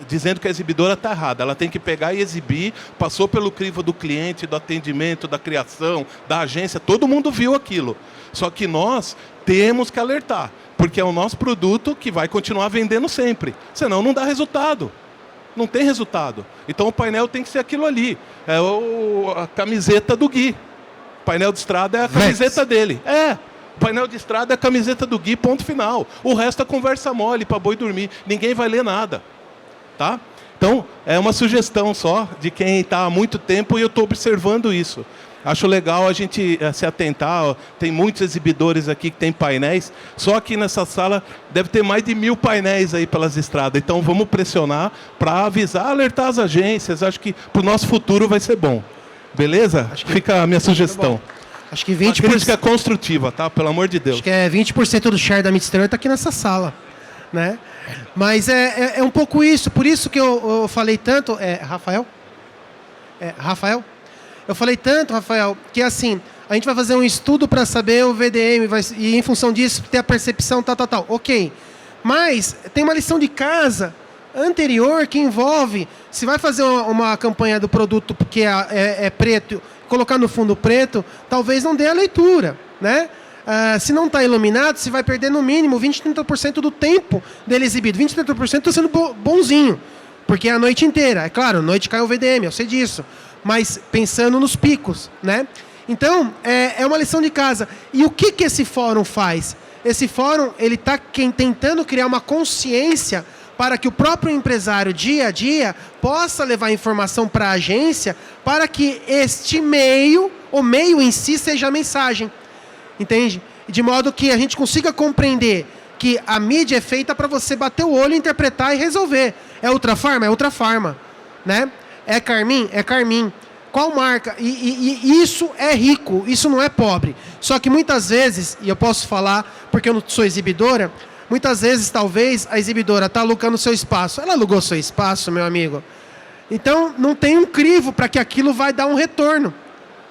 dizendo que a exibidora está errada. Ela tem que pegar e exibir, passou pelo crivo do cliente, do atendimento, da criação, da agência, todo mundo viu aquilo. Só que nós temos que alertar, porque é o nosso produto que vai continuar vendendo sempre. Senão não dá resultado. Não tem resultado. Então o painel tem que ser aquilo ali. É a camiseta do Gui. O painel de estrada é a camiseta dele. O painel de estrada é a camiseta do Gui, ponto final. O resto é conversa mole para boi dormir. Ninguém vai ler nada. Tá? Então, é uma sugestão só de quem está há muito tempo e eu estou observando isso. Acho legal a gente se atentar. Tem muitos exibidores aqui que tem painéis. Só aqui nessa sala deve ter mais de 1000 painéis aí pelas estradas. Então vamos pressionar para avisar, alertar as agências. Acho que para o nosso futuro vai ser bom. Beleza? Fica a minha sugestão.
Acho que 20%.
Uma crítica construtiva, tá? Pelo amor de Deus.
Acho que 20% do share da Midstream está aqui nessa sala, né? Mas é um pouco isso. Por isso que eu falei tanto... Rafael? Rafael? Eu falei tanto, Rafael, que assim, a gente vai fazer um estudo para saber o VDM, e em função disso ter a percepção, tal. Ok. Mas tem uma lição de casa anterior que envolve, se vai fazer uma campanha do produto que é preto, colocar no fundo preto, talvez não dê a leitura, né? Se não está iluminado, se vai perder no mínimo 20%, 30% do tempo dele exibido. 20%, 30% está sendo bonzinho, porque é a noite inteira. É claro, à noite cai o VDM, eu sei disso. Mas pensando nos picos, né? Então, é uma lição de casa. E o que esse fórum faz? Esse fórum, ele está tentando criar uma consciência para que o próprio empresário, dia a dia, possa levar informação para a agência, para que este meio, o meio em si, seja a mensagem. Entende? De modo que a gente consiga compreender que a mídia é feita para você bater o olho, interpretar e resolver. É Ultrafarma? É Ultrafarma. Né? É Carmin? É Carmin. Qual marca? E isso é rico, isso não é pobre. Só que muitas vezes, e eu posso falar porque eu não sou exibidora, muitas vezes talvez a exibidora está alugando seu espaço. Ela alugou seu espaço, meu amigo. Então não tem um crivo para que aquilo vai dar um retorno,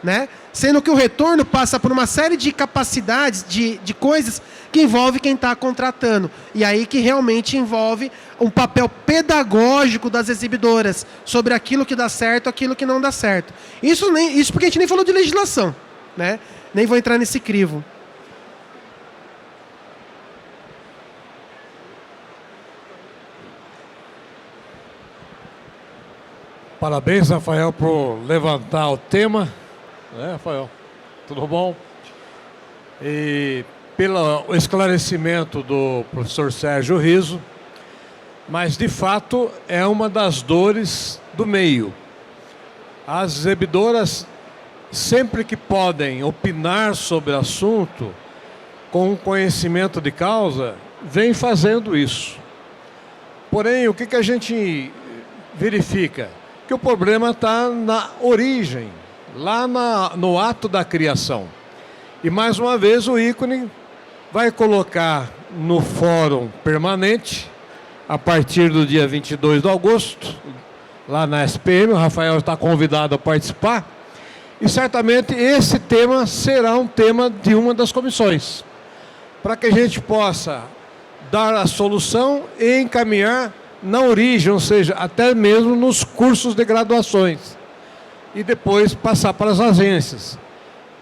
né? Sendo que o retorno passa por uma série de capacidades, de coisas que envolve quem está contratando. E aí que realmente envolve um papel pedagógico das exibidoras sobre aquilo que dá certo, aquilo que não dá certo. Isso porque a gente nem falou de legislação, né? Nem vou entrar nesse crivo.
Parabéns, Rafael, por levantar o tema. Rafael? Tudo bom? E pelo esclarecimento do professor Sérgio Riso, mas de fato é uma das dores do meio. As exibidoras, sempre que podem opinar sobre o assunto, com conhecimento de causa, vêm fazendo isso. Porém, o que a gente verifica? Que o problema está na origem, lá no ato da criação. E mais uma vez o ícone vai colocar no fórum permanente, a partir do dia 22 de agosto, lá na SPM, o Rafael está convidado a participar, e certamente esse tema será um tema de uma das comissões, para que a gente possa dar a solução e encaminhar na origem, ou seja, até mesmo nos cursos de graduações, e depois passar para as agências,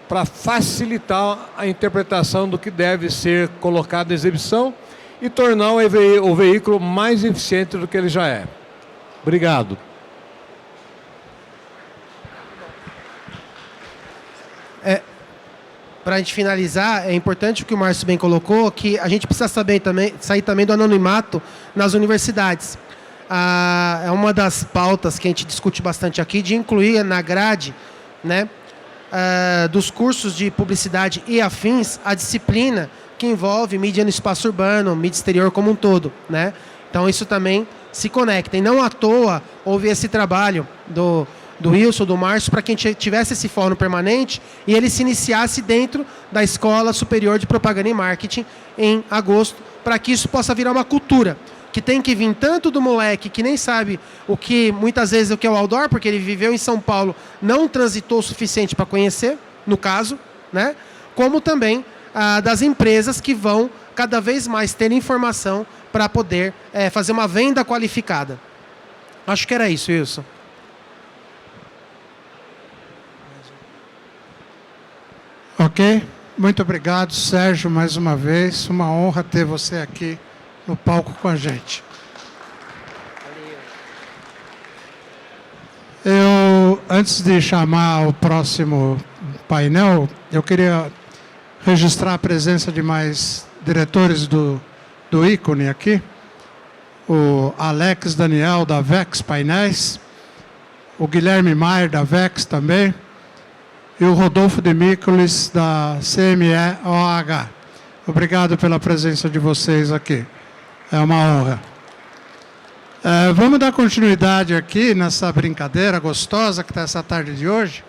para facilitar a interpretação do que deve ser colocado em exibição e tornar o veículo mais eficiente do que ele já é. Obrigado.
Para a gente finalizar, é importante o que o Márcio bem colocou, que a gente precisa sair também do anonimato nas universidades. É uma das pautas que a gente discute bastante aqui, de incluir na grade, né, dos cursos de publicidade e afins, a disciplina que envolve mídia no espaço urbano, mídia exterior como um todo, né? Então isso também se conecta. E não à toa houve esse trabalho do Wilson, do Márcio, para que a gente tivesse esse fórum permanente e ele se iniciasse dentro da Escola Superior de Propaganda e Marketing em agosto, para que isso possa virar uma cultura, que tem que vir tanto do moleque que nem sabe muitas vezes o que é o outdoor, porque ele viveu em São Paulo, não transitou o suficiente para conhecer, no caso, né? Como também das empresas que vão cada vez mais ter informação para poder fazer uma venda qualificada. Acho que era isso, Wilson.
Ok? Muito obrigado, Sérgio, mais uma vez. Uma honra ter você aqui no palco com a gente. Antes de chamar o próximo painel, eu queria registrar a presença de mais diretores do ícone aqui. O Alex Daniel, da Vex Painéis. O Guilherme Maier, da Vex também. E o Rodolfo de Mícolis, da CME-OH. Obrigado pela presença de vocês aqui. É uma honra. Vamos dar continuidade aqui nessa brincadeira gostosa que está essa tarde de hoje.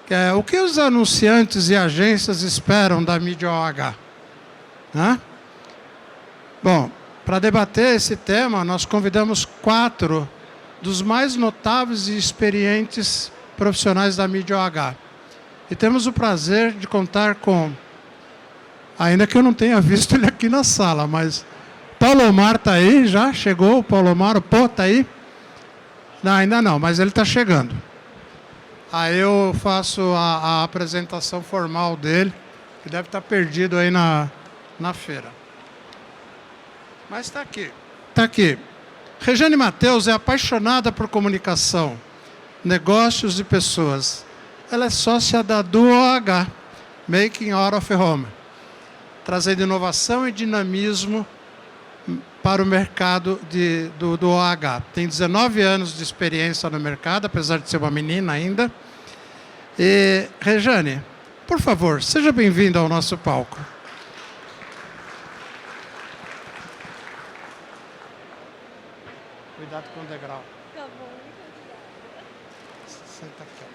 Que é, o que os anunciantes e agências esperam da mídia OH? Bom, para debater esse tema, nós convidamos 4 dos mais notáveis e experientes profissionais da mídia OH. E temos o prazer de contar com, ainda que eu não tenha visto ele aqui na sala, mas Paulo Omar está aí, já chegou, o Paulo Omar, o Pô está aí? Não, ainda não, mas ele está chegando. Aí eu faço a apresentação formal dele, que deve estar perdido aí na feira. Mas está aqui. Está aqui. Regiane Mateus é apaixonada por comunicação, negócios e pessoas. Ela é sócia da DuoH, Making Out of Home, trazendo inovação e dinamismo para o mercado do OH. Tem 19 anos de experiência no mercado, apesar de ser uma menina ainda. E, Regiane, por favor, seja bem-vinda ao nosso palco. Cuidado com o degrau.
Tá bom, muito obrigada.
Senta aqui.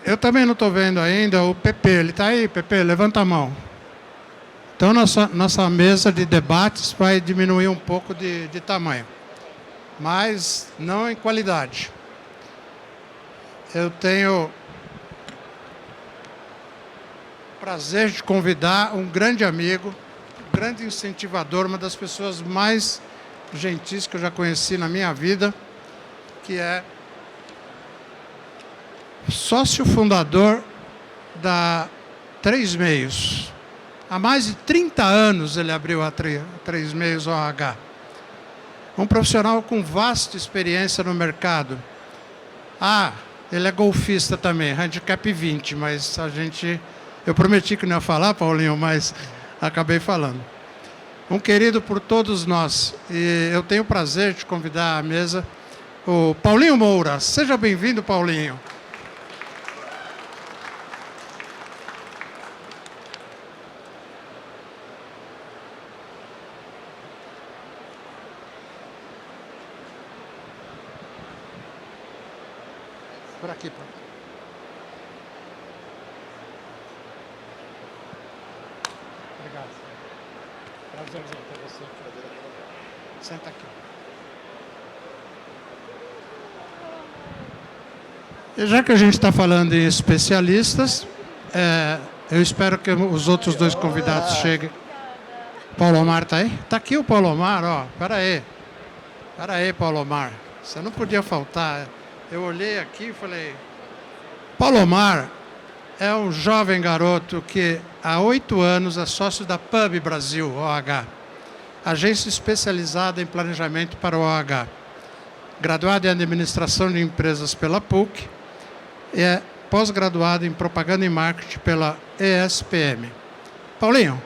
Eu também não estou vendo ainda o PP. Ele está aí, PP? Levanta a mão. Então, nossa mesa de debates vai diminuir um pouco de tamanho, mas não em qualidade. Eu tenho o prazer de convidar um grande amigo, um grande incentivador, uma das pessoas mais gentis que eu já conheci na minha vida, que é sócio fundador da Três Meios. Há mais de 30 anos ele abriu a Três Meios OH. Um profissional com vasta experiência no mercado. Ele é golfista também, handicap 20, mas eu prometi que não ia falar, Paulinho, mas acabei falando. Um querido por todos nós. E eu tenho o prazer de convidar à mesa o Paulinho Moura. Seja bem-vindo, Paulinho. Por aqui, pô. Obrigado. Prazerzão ter você. Senta aqui. E já que a gente está falando em especialistas, eu espero que os outros dois convidados cheguem. Paulo Omar está aí? Está aqui o Paulo Omar, ó. Espera aí, Paulo Omar. Você não podia faltar. Eu olhei aqui e falei... Paulo Omar é um jovem garoto que há 8 anos é sócio da PUB Brasil, OH. Agência especializada em planejamento para o OH. Graduado em administração de empresas pela PUC e é pós-graduado em propaganda e marketing pela ESPM. Paulinho,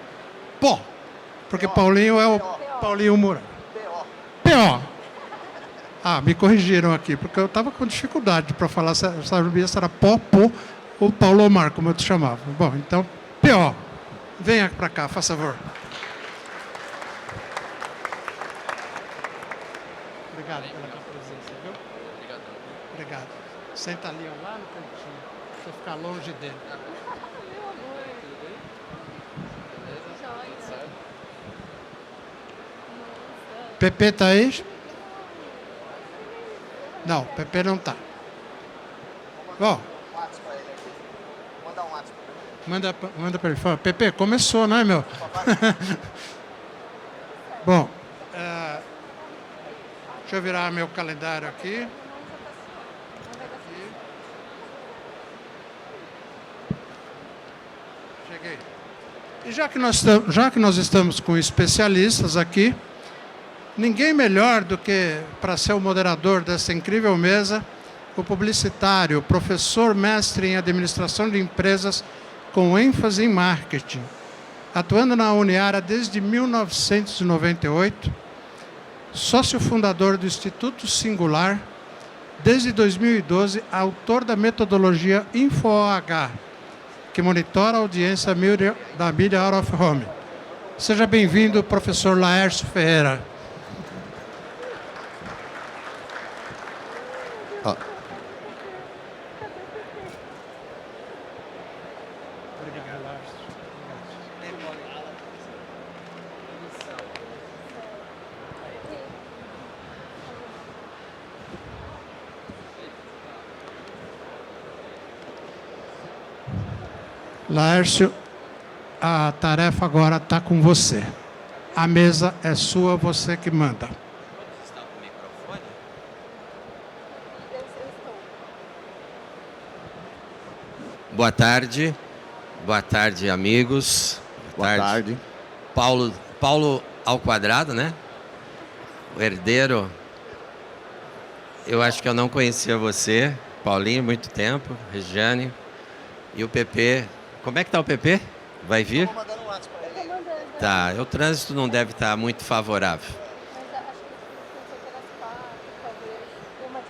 porque Paulinho é o Paulinho Moura. PO. Me corrigiram aqui, porque eu estava com dificuldade para falar se era Pó ou Paulo Omar, como eu te chamava. Bom, então, PO, venha para cá, faça favor. Obrigado pela tua presença, viu? Obrigado. Senta ali, ó, lá no cantinho, pra você ficar longe dele. PP está aí? Não, PP não está. Bom, manda para ele. Fala, PP, começou, não é, meu? Bom, deixa eu virar meu calendário aqui. Cheguei. E já que nós estamos com especialistas aqui, ninguém melhor do que para ser o moderador dessa incrível mesa, o publicitário, professor mestre em administração de empresas com ênfase em marketing, atuando na Uniara desde 1998, sócio fundador do Instituto Singular, desde 2012, autor da metodologia InfoOH, que monitora a audiência da mídia out of home. Seja bem-vindo, professor Laércio Ferreira. Laércio, a tarefa agora está com você. A mesa é sua, você que manda.
Está com o microfone? Boa tarde, amigos.
Boa tarde.
Paulo ao quadrado, né? O herdeiro. Eu acho que eu não conhecia você, Paulinho, muito tempo, Regiane. E o PP. Como é que tá o PP? Vai vir?
Estou mandando um WhatsApp para ele.
Tá, o trânsito não deve estar muito favorável.
Mas acho que foi pelas 4, talvez, deu uma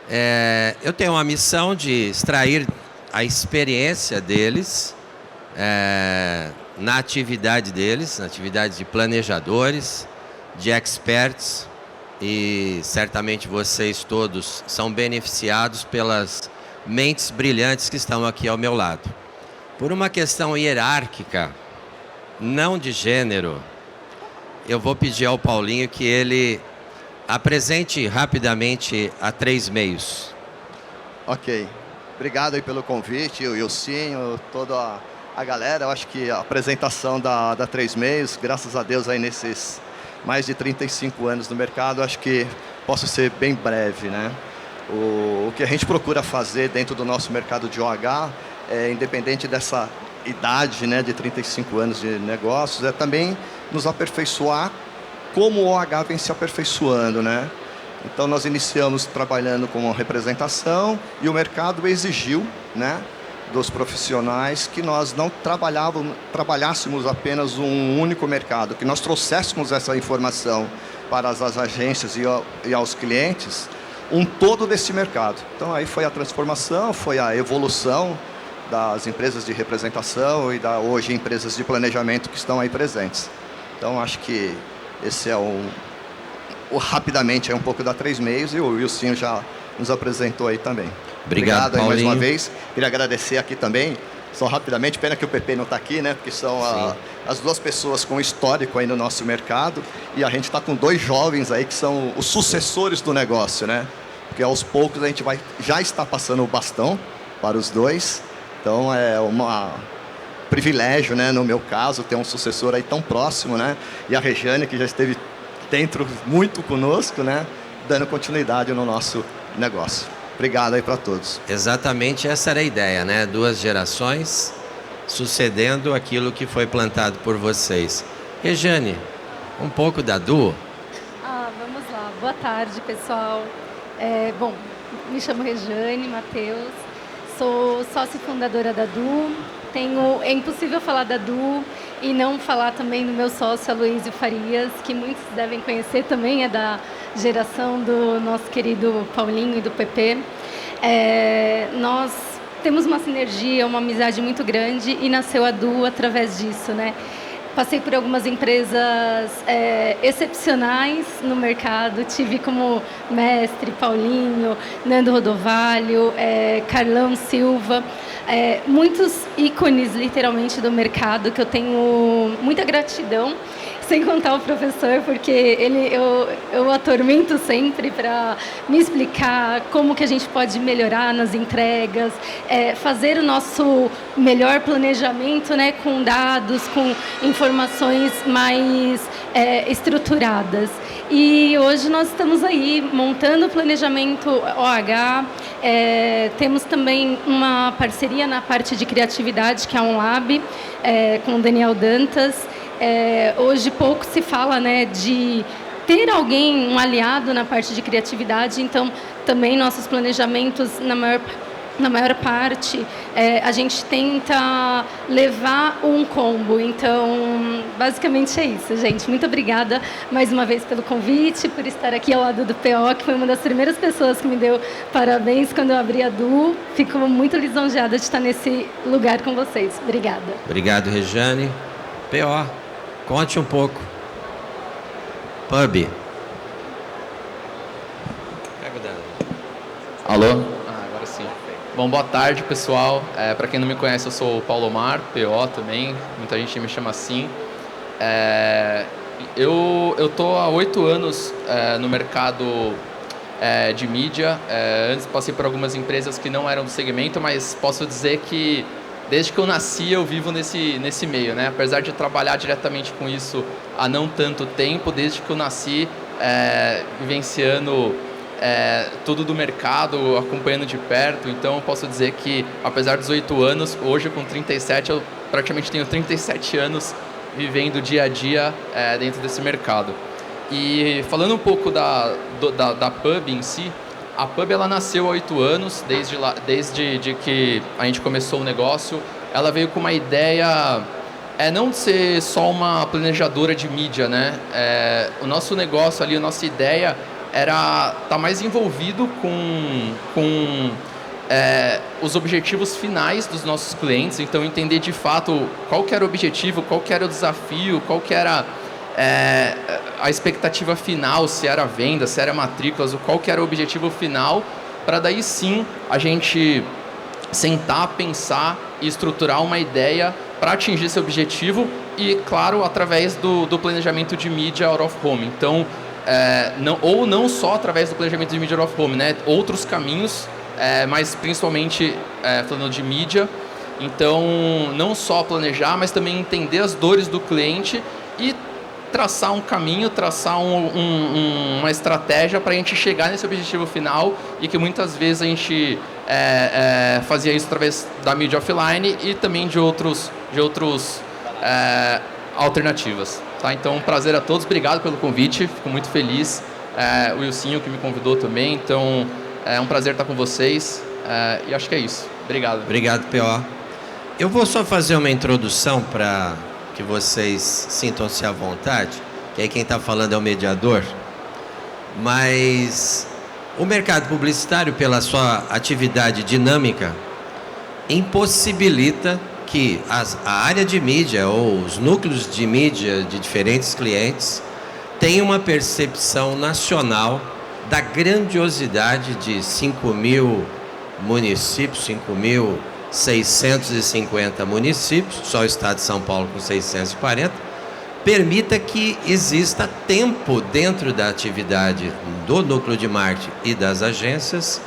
tentadinha.
Eu tenho uma missão de extrair a experiência deles na atividade deles, na atividade de planejadores, de experts, e certamente vocês todos são beneficiados pelas mentes brilhantes que estão aqui ao meu lado. Por uma questão hierárquica, não de gênero, eu vou pedir ao Paulinho que ele apresente rapidamente a 3 Meios.
Ok. Obrigado aí pelo convite, o Ilcinho, toda a galera. Eu acho que a apresentação da 3 Meios, graças a Deus aí nesses mais de 35 anos no mercado, acho que posso ser bem breve, né? O que a gente procura fazer dentro do nosso mercado de OH, independente dessa idade, né, de 35 anos de negócios, é também nos aperfeiçoar como o OH vem se aperfeiçoando, né? Então nós iniciamos trabalhando com representação e o mercado exigiu, né, dos profissionais que nós não trabalhássemos apenas um único mercado, que nós trouxéssemos essa informação para as agências e aos clientes, um todo desse mercado. Então aí foi a transformação, foi a evolução das empresas de representação e hoje empresas de planejamento que estão aí presentes. Então acho que esse é rapidamente é um pouco da 3 Meios e o Wilson já nos apresentou aí também.
Obrigado
aí
Paulinho.
mais uma vez. Queria agradecer aqui também, só rapidamente, pena que o PP não está aqui, né? Porque são as 2 pessoas com histórico aí no nosso mercado e a gente está com 2 jovens aí que são os sucessores do negócio, né? Porque aos poucos a gente já está passando o bastão para os 2. Então é um privilégio, né, no meu caso, ter um sucessor aí tão próximo, né? E a Regiane, que já esteve dentro muito conosco, né? Dando continuidade no nosso negócio. Obrigado aí para todos.
Exatamente essa era a ideia, né? 2 gerações sucedendo aquilo que foi plantado por vocês. Regiane, um pouco da Du?
Vamos lá. Boa tarde, pessoal. Bom, me chamo Regiane Matheus, sou sócia fundadora da Du. É impossível falar da Du e não falar também do meu sócio Aloysio Farias, que muitos devem conhecer também, é da geração do nosso querido Paulinho e do PP. Nós temos uma sinergia, uma amizade muito grande e nasceu a Du através disso, né? Passei por algumas empresas excepcionais no mercado, tive como mestre Paulinho, Nando Rodovalho, Carlão Silva, muitos ícones literalmente do mercado que eu tenho muita gratidão, sem contar o professor, porque eu atormento sempre para me explicar como que a gente pode melhorar nas entregas, fazer o nosso melhor planejamento, né, com dados, com informações mais estruturadas. E hoje nós estamos aí montando o planejamento OH, temos também uma parceria na parte de criatividade, que é um lab, com o Daniel Dantas. Hoje pouco se fala, né, de ter alguém, um aliado na parte de criatividade, então também nossos planejamentos, na maior parte, a gente tenta levar um combo. Então, basicamente é isso, gente. Muito obrigada mais uma vez pelo convite, por estar aqui ao lado do PO, que foi uma das primeiras pessoas que me deu parabéns quando eu abri a Du. Fico muito lisonjeada de estar nesse lugar com vocês. Obrigada.
Obrigado, Regiane. PO, conte um pouco. Pub.
Alô? Agora sim. Bom, boa tarde, pessoal. Para quem não me conhece, eu sou o Paulo Omar, PO também. Muita gente me chama assim. Eu estou há 8 anos no mercado de mídia. Antes passei por algumas empresas que não eram do segmento, mas posso dizer que desde que eu nasci eu vivo nesse meio, né? Apesar de trabalhar diretamente com isso há não tanto tempo, desde que eu nasci vivenciando tudo do mercado, acompanhando de perto. Então eu posso dizer que, apesar dos 8 anos, hoje com 37, eu praticamente tenho 37 anos vivendo dia a dia dentro desse mercado. E falando um pouco da Pub em si, a Pub ela nasceu há 8 anos, desde que a gente começou o negócio. Ela veio com uma ideia não ser só uma planejadora de mídia, né? O nosso negócio ali, a nossa ideia era estar mais envolvido com os objetivos finais dos nossos clientes. Então entender de fato qual que era o objetivo, qual que era o desafio, qual que era a expectativa final, se era venda, se era matrículas, qual que era o objetivo final, para daí sim a gente sentar, pensar e estruturar uma ideia para atingir esse objetivo e, claro, através do planejamento de mídia out of home. Então, não só através do planejamento de mídia out of home, né? Outros caminhos, mas principalmente falando de mídia. Então, não só planejar, mas também entender as dores do cliente e traçar um caminho, traçar uma estratégia para a gente chegar nesse objetivo final, e que muitas vezes a gente fazia isso através da mídia offline e também de outros alternativas. Tá? Então, um prazer a todos, obrigado pelo convite, fico muito feliz. O Wilsinho que me convidou também, então é um prazer estar com vocês, e acho que é isso. Obrigado.
Obrigado, P.O. Eu vou só fazer uma introdução para que vocês sintam-se à vontade, que aí quem está falando é o mediador, mas o mercado publicitário, pela sua atividade dinâmica, impossibilita que a área de mídia ou os núcleos de mídia de diferentes clientes tenham uma percepção nacional da grandiosidade de 5.000 municípios, 5.650 municípios, só o estado de São Paulo com 640, permita que exista tempo dentro da atividade do núcleo de marketing e das agências,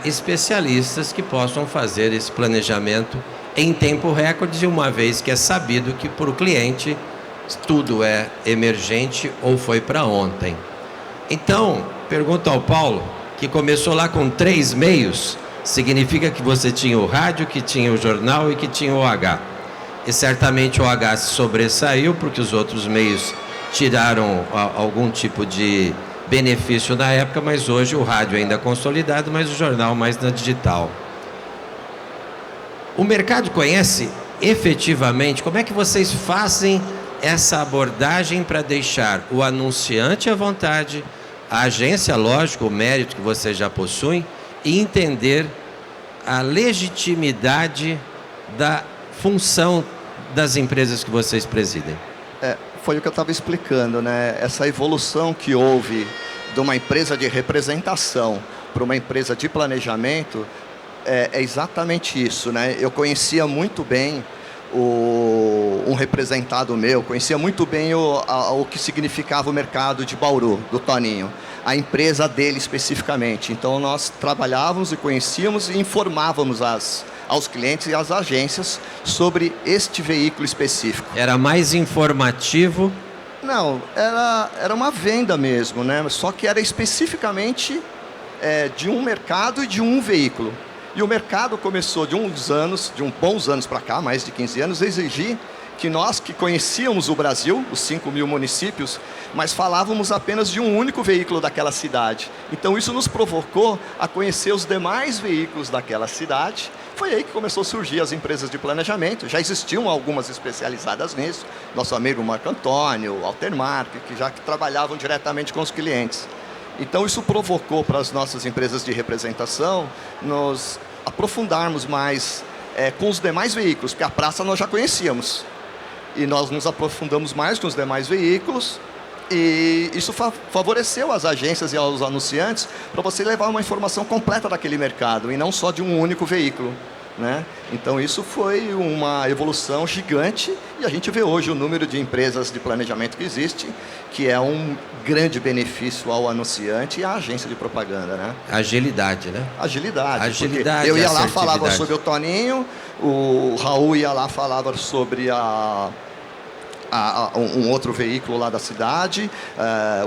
especialistas que possam fazer esse planejamento em tempo recorde, uma vez que é sabido que para o cliente tudo é emergente ou foi para ontem. Então, pergunto ao Paulo, que começou lá com 3 meios, significa que você tinha o rádio, que tinha o jornal e que tinha o OH. E certamente o OH se sobressaiu porque os outros meios tiraram algum tipo de benefício na época, mas hoje o rádio ainda é consolidado, mas o jornal mais na digital. O mercado conhece efetivamente como é que vocês fazem essa abordagem para deixar o anunciante à vontade, a agência, lógico, o mérito que vocês já possuem, e entender a legitimidade da função das empresas que vocês presidem.
Foi o que eu estava explicando, né? Essa evolução que houve de uma empresa de representação para uma empresa de planejamento é exatamente isso, né? Eu conhecia muito bem um representado meu, conhecia muito bem o que significava o mercado de Bauru, do Toninho, a empresa dele especificamente. Então nós trabalhávamos e conhecíamos e informávamos aos clientes e às agências sobre este veículo específico.
Era mais informativo?
Não, era uma venda mesmo, né? Só que era especificamente de um mercado e de um veículo. E o mercado começou de uns bons anos para cá, mais de 15 anos, a exigir que nós que conhecíamos o Brasil, os 5.000 municípios, mas falávamos apenas de um único veículo daquela cidade. Então isso nos provocou a conhecer os demais veículos daquela cidade. Foi aí que começou a surgir as empresas de planejamento. Já existiam algumas especializadas nisso. Nosso amigo Marco Antônio, Altermark, que já trabalhavam diretamente com os clientes. Então isso provocou para as nossas empresas de representação nos aprofundarmos mais com os demais veículos, porque a praça nós já conhecíamos. E nós nos aprofundamos mais com os demais veículos, e isso favoreceu as agências e aos anunciantes para você levar uma informação completa daquele mercado e não só de um único veículo, né? Então isso foi uma evolução gigante, e a gente vê hoje o número de empresas de planejamento que existe, que é um grande benefício ao anunciante e à agência de propaganda, né?
Agilidade, né?
Agilidade. Eu ia lá, falava sobre o Toninho, o Raul ia lá, falava sobre um outro veículo lá da cidade,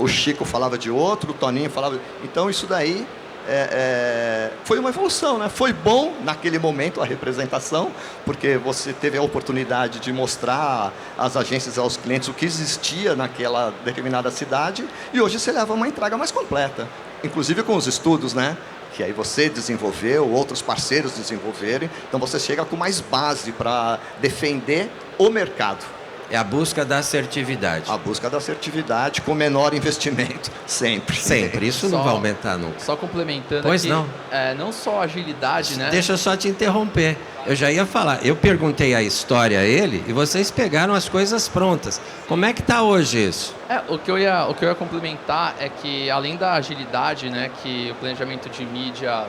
o Chico falava de outro, o Toninho falava... Então isso daí foi uma evolução, né? Foi bom naquele momento a representação, porque você teve a oportunidade de mostrar às agências e aos clientes o que existia naquela determinada cidade, e hoje você leva uma entrega mais completa, inclusive com os estudos, né? Que aí você desenvolveu, outros parceiros desenvolverem, então você chega com mais base para defender o mercado.
É a busca da assertividade.
A busca da assertividade com menor investimento, sempre.
Sempre. Isso não vai aumentar nunca.
Só complementando
Pois
aqui,
não.
Não só agilidade, né?
Deixa eu só te interromper. Eu já ia falar. Eu perguntei a história a ele e vocês pegaram as coisas prontas. Como é que está hoje isso?
O que eu ia complementar é que, além da agilidade, né, que o planejamento de mídia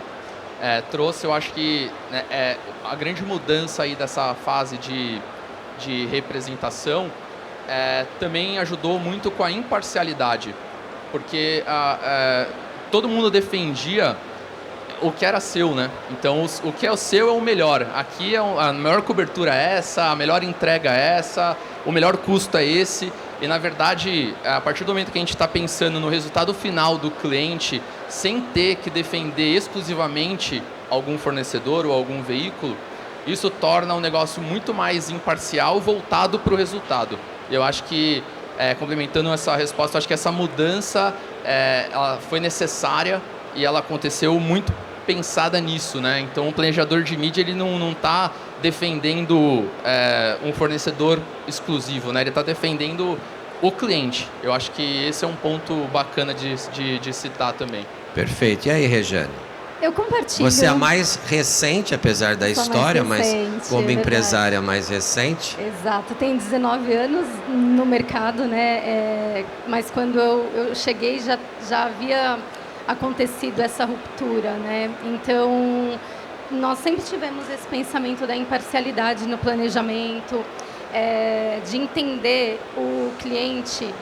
trouxe, eu acho que, né, a grande mudança aí dessa fase de representação também ajudou muito com a imparcialidade, porque todo mundo defendia o que era seu, né? Então, o que é o seu é o melhor. Aqui a maior cobertura é essa, a melhor entrega é essa, o melhor custo é esse. E, na verdade, a partir do momento que a gente está pensando no resultado final do cliente, sem ter que defender exclusivamente algum fornecedor ou algum veículo, isso torna um negócio muito mais imparcial, voltado para o resultado. Eu acho que, complementando essa resposta, eu acho que essa mudança ela foi necessária e ela aconteceu muito pensada nisso, né? Então, o planejador de mídia ele não está defendendo um fornecedor exclusivo, né? Ele está defendendo o cliente. Eu acho que esse é um ponto bacana de citar também.
Perfeito. E aí, Regiane?
Eu compartilho.
Você é a mais recente, apesar da história, mas como empresária mais recente.
Exato, tenho 19 anos no mercado, né? Mas quando eu cheguei já havia acontecido essa ruptura, né? Então, nós sempre tivemos esse pensamento da imparcialidade no planejamento, de entender o cliente,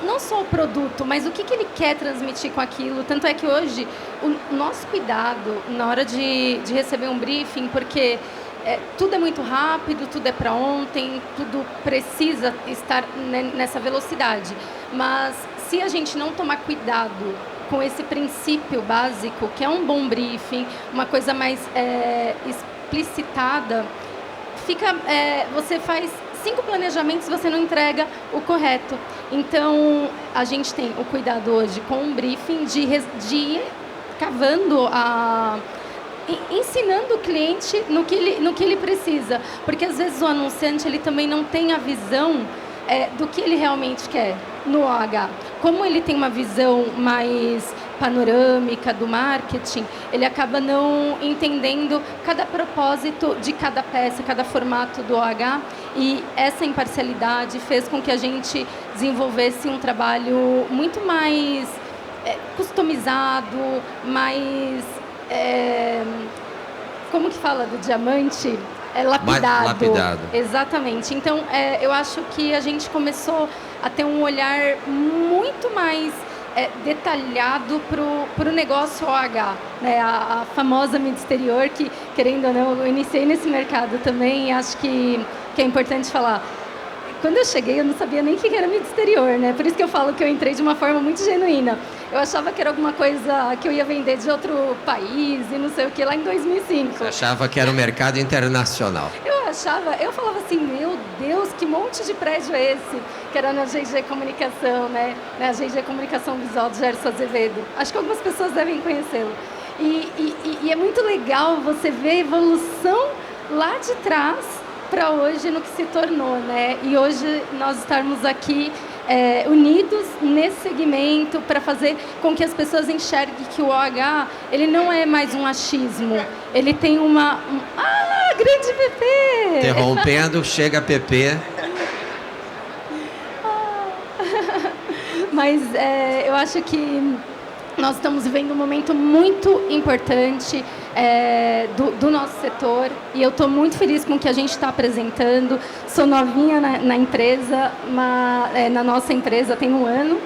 não só o produto, mas o que ele quer transmitir com aquilo. Tanto é que hoje o nosso cuidado na hora de receber um briefing, porque tudo é muito rápido, tudo é para ontem, tudo precisa estar nessa velocidade. Mas se a gente não tomar cuidado com esse princípio básico, que é um bom briefing, uma coisa mais explicitada, você faz 5 planejamentos e você não entrega o correto. Então, a gente tem o cuidado hoje com um briefing de ir cavando ensinando o cliente no que ele precisa. Porque, às vezes, o anunciante ele também não tem a visão do que ele realmente quer no OH. Como ele tem uma visão mais panorâmica do marketing, ele acaba não entendendo cada propósito de cada peça, cada formato do OH, e essa imparcialidade fez com que a gente desenvolvesse um trabalho muito mais customizado, mais... como que fala do diamante? Lapidado.
Lapidado.
Exatamente. Então, eu acho que a gente começou a ter um olhar muito mais detalhado para o negócio OH, né? A famosa mídia exterior, que, querendo ou não, eu iniciei nesse mercado também, e acho que é importante falar. Quando eu cheguei, eu não sabia nem o que era mídia exterior, né? Por isso que eu falo que eu entrei de uma forma muito genuína. Eu achava que era alguma coisa que eu ia vender de outro país e não sei o que, lá em 2005.
Você achava que era um mercado internacional.
Eu falava assim, meu Deus, que monte de prédio é esse? Que era na GG Comunicação, né? Na GG Comunicação Visual do Gerson Azevedo. Acho que algumas pessoas devem conhecê-lo. E é muito legal você ver a evolução lá de trás para hoje no que se tornou, né? E hoje nós estarmos aqui unidos nesse segmento para fazer com que as pessoas enxerguem que o OH, ele não é mais um achismo, ele tem grande PP!
Interrompendo, chega a PP.
Mas eu acho que nós estamos vivendo um momento muito importante do nosso setor, e eu estou muito feliz com o que a gente está apresentando. Sou novinha na empresa, na nossa empresa tem 1 ano,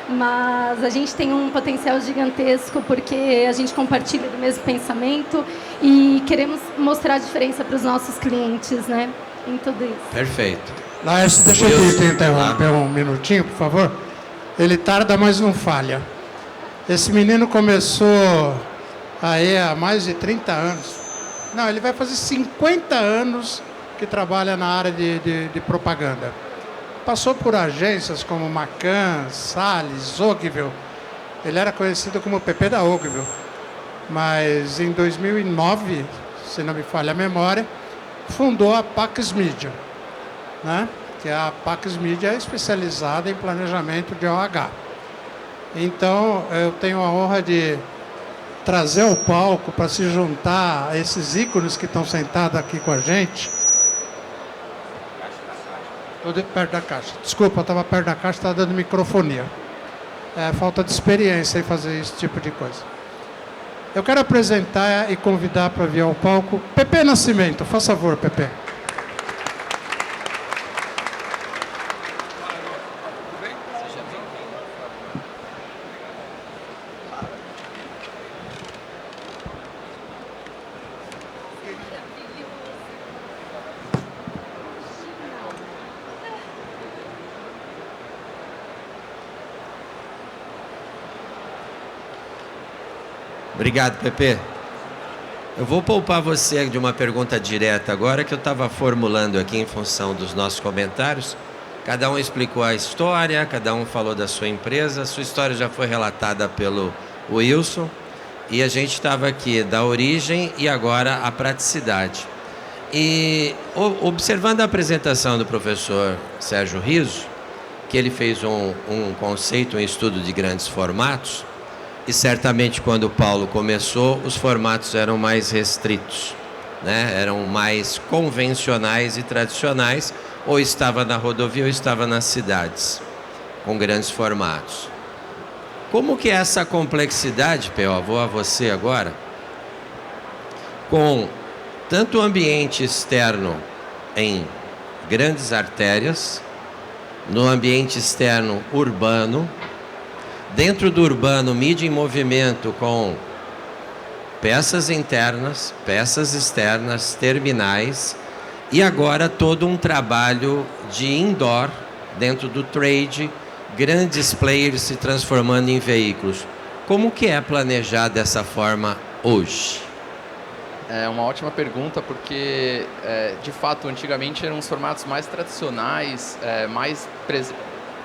mas a gente tem um potencial gigantesco porque a gente compartilha do mesmo pensamento e queremos mostrar a diferença para os nossos clientes, né, em tudo isso.
Perfeito.
Laércio, deixa eu te interromper um minutinho, por favor. Ele tarda, mas não falha. Esse menino começou aí há mais de 30 anos. Não, ele vai fazer 50 anos que trabalha na área de propaganda. Passou por agências como Macan, Salles, Oakville. Ele era conhecido como o PP da Oakville. Mas em 2009, se não me falha a memória, fundou a Pax Media, né? que a Pax Media é especializada em planejamento de OH. Então, eu tenho a honra de trazer ao palco para se juntar a esses ícones que estão sentados aqui com a gente. Estou perto da caixa. Desculpa, eu estava perto da caixa, estava dando microfonia. É falta de experiência em fazer esse tipo de coisa. Eu quero apresentar e convidar para vir ao palco Pepe Nascimento. Faz favor, Pepe.
Obrigado, Pepe. Eu vou poupar você de uma pergunta direta agora, que eu estava formulando aqui em função dos nossos comentários. Cada um explicou a história, cada um falou da sua empresa. A sua história já foi relatada pelo Wilson. E a gente estava aqui da origem e agora a praticidade. E observando a apresentação do professor Sérgio Riso, que ele fez um conceito, um estudo de grandes formatos, e certamente quando o Paulo começou, os formatos eram mais restritos, né? Eram mais convencionais e tradicionais, ou estava na rodovia ou estava nas cidades, com grandes formatos. Como que é essa complexidade, P.O., vou a você agora, com tanto o ambiente externo em grandes artérias, no ambiente externo urbano, dentro do urbano, mídia em movimento com peças internas, peças externas, terminais, e agora todo um trabalho de indoor, dentro do trade, grandes players se transformando em veículos. Como que é planejar dessa forma hoje?
É uma ótima pergunta, porque, de fato, antigamente eram os formatos mais tradicionais,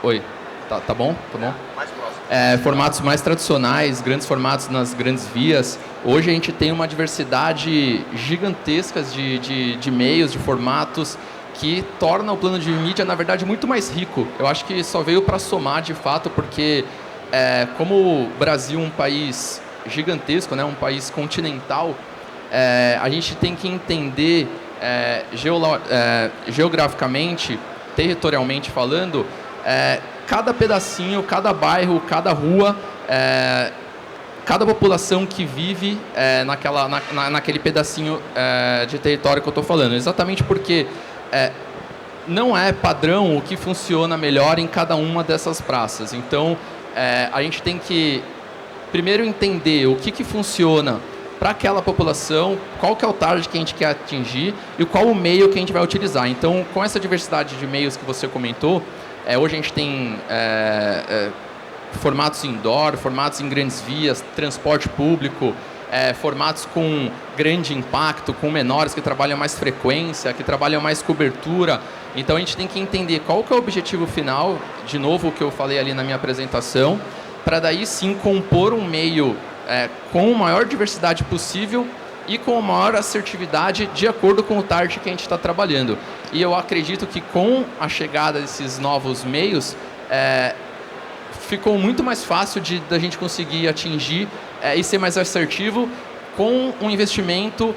Oi, tá bom? Tá bom?
Mais próximo.
Formatos mais tradicionais, grandes formatos nas grandes vias. Hoje a gente tem uma diversidade gigantesca de meios, de formatos, que torna o plano de mídia, na verdade, muito mais rico. Eu acho que só veio para somar, de fato, porque como o Brasil é um país gigantesco, né, um país continental, a gente tem que entender geograficamente, territorialmente falando, cada pedacinho, cada bairro, cada rua, cada população que vive naquele pedacinho de território que eu estou falando. Exatamente porque não é padrão o que funciona melhor em cada uma dessas praças. Então, a gente tem que primeiro entender o que funciona para aquela população, qual que é o target que a gente quer atingir e qual o meio que a gente vai utilizar. Então, com essa diversidade de meios que você comentou, hoje a gente tem formatos indoor, formatos em grandes vias, transporte público, formatos com grande impacto, com menores que trabalham mais frequência, que trabalham mais cobertura. Então a gente tem que entender qual que é o objetivo final, de novo o que eu falei ali na minha apresentação, para daí sim compor um meio com a maior diversidade possível e com a maior assertividade de acordo com o target que a gente está trabalhando. E eu acredito que com a chegada desses novos meios, ficou muito mais fácil da gente conseguir atingir e ser mais assertivo com um investimento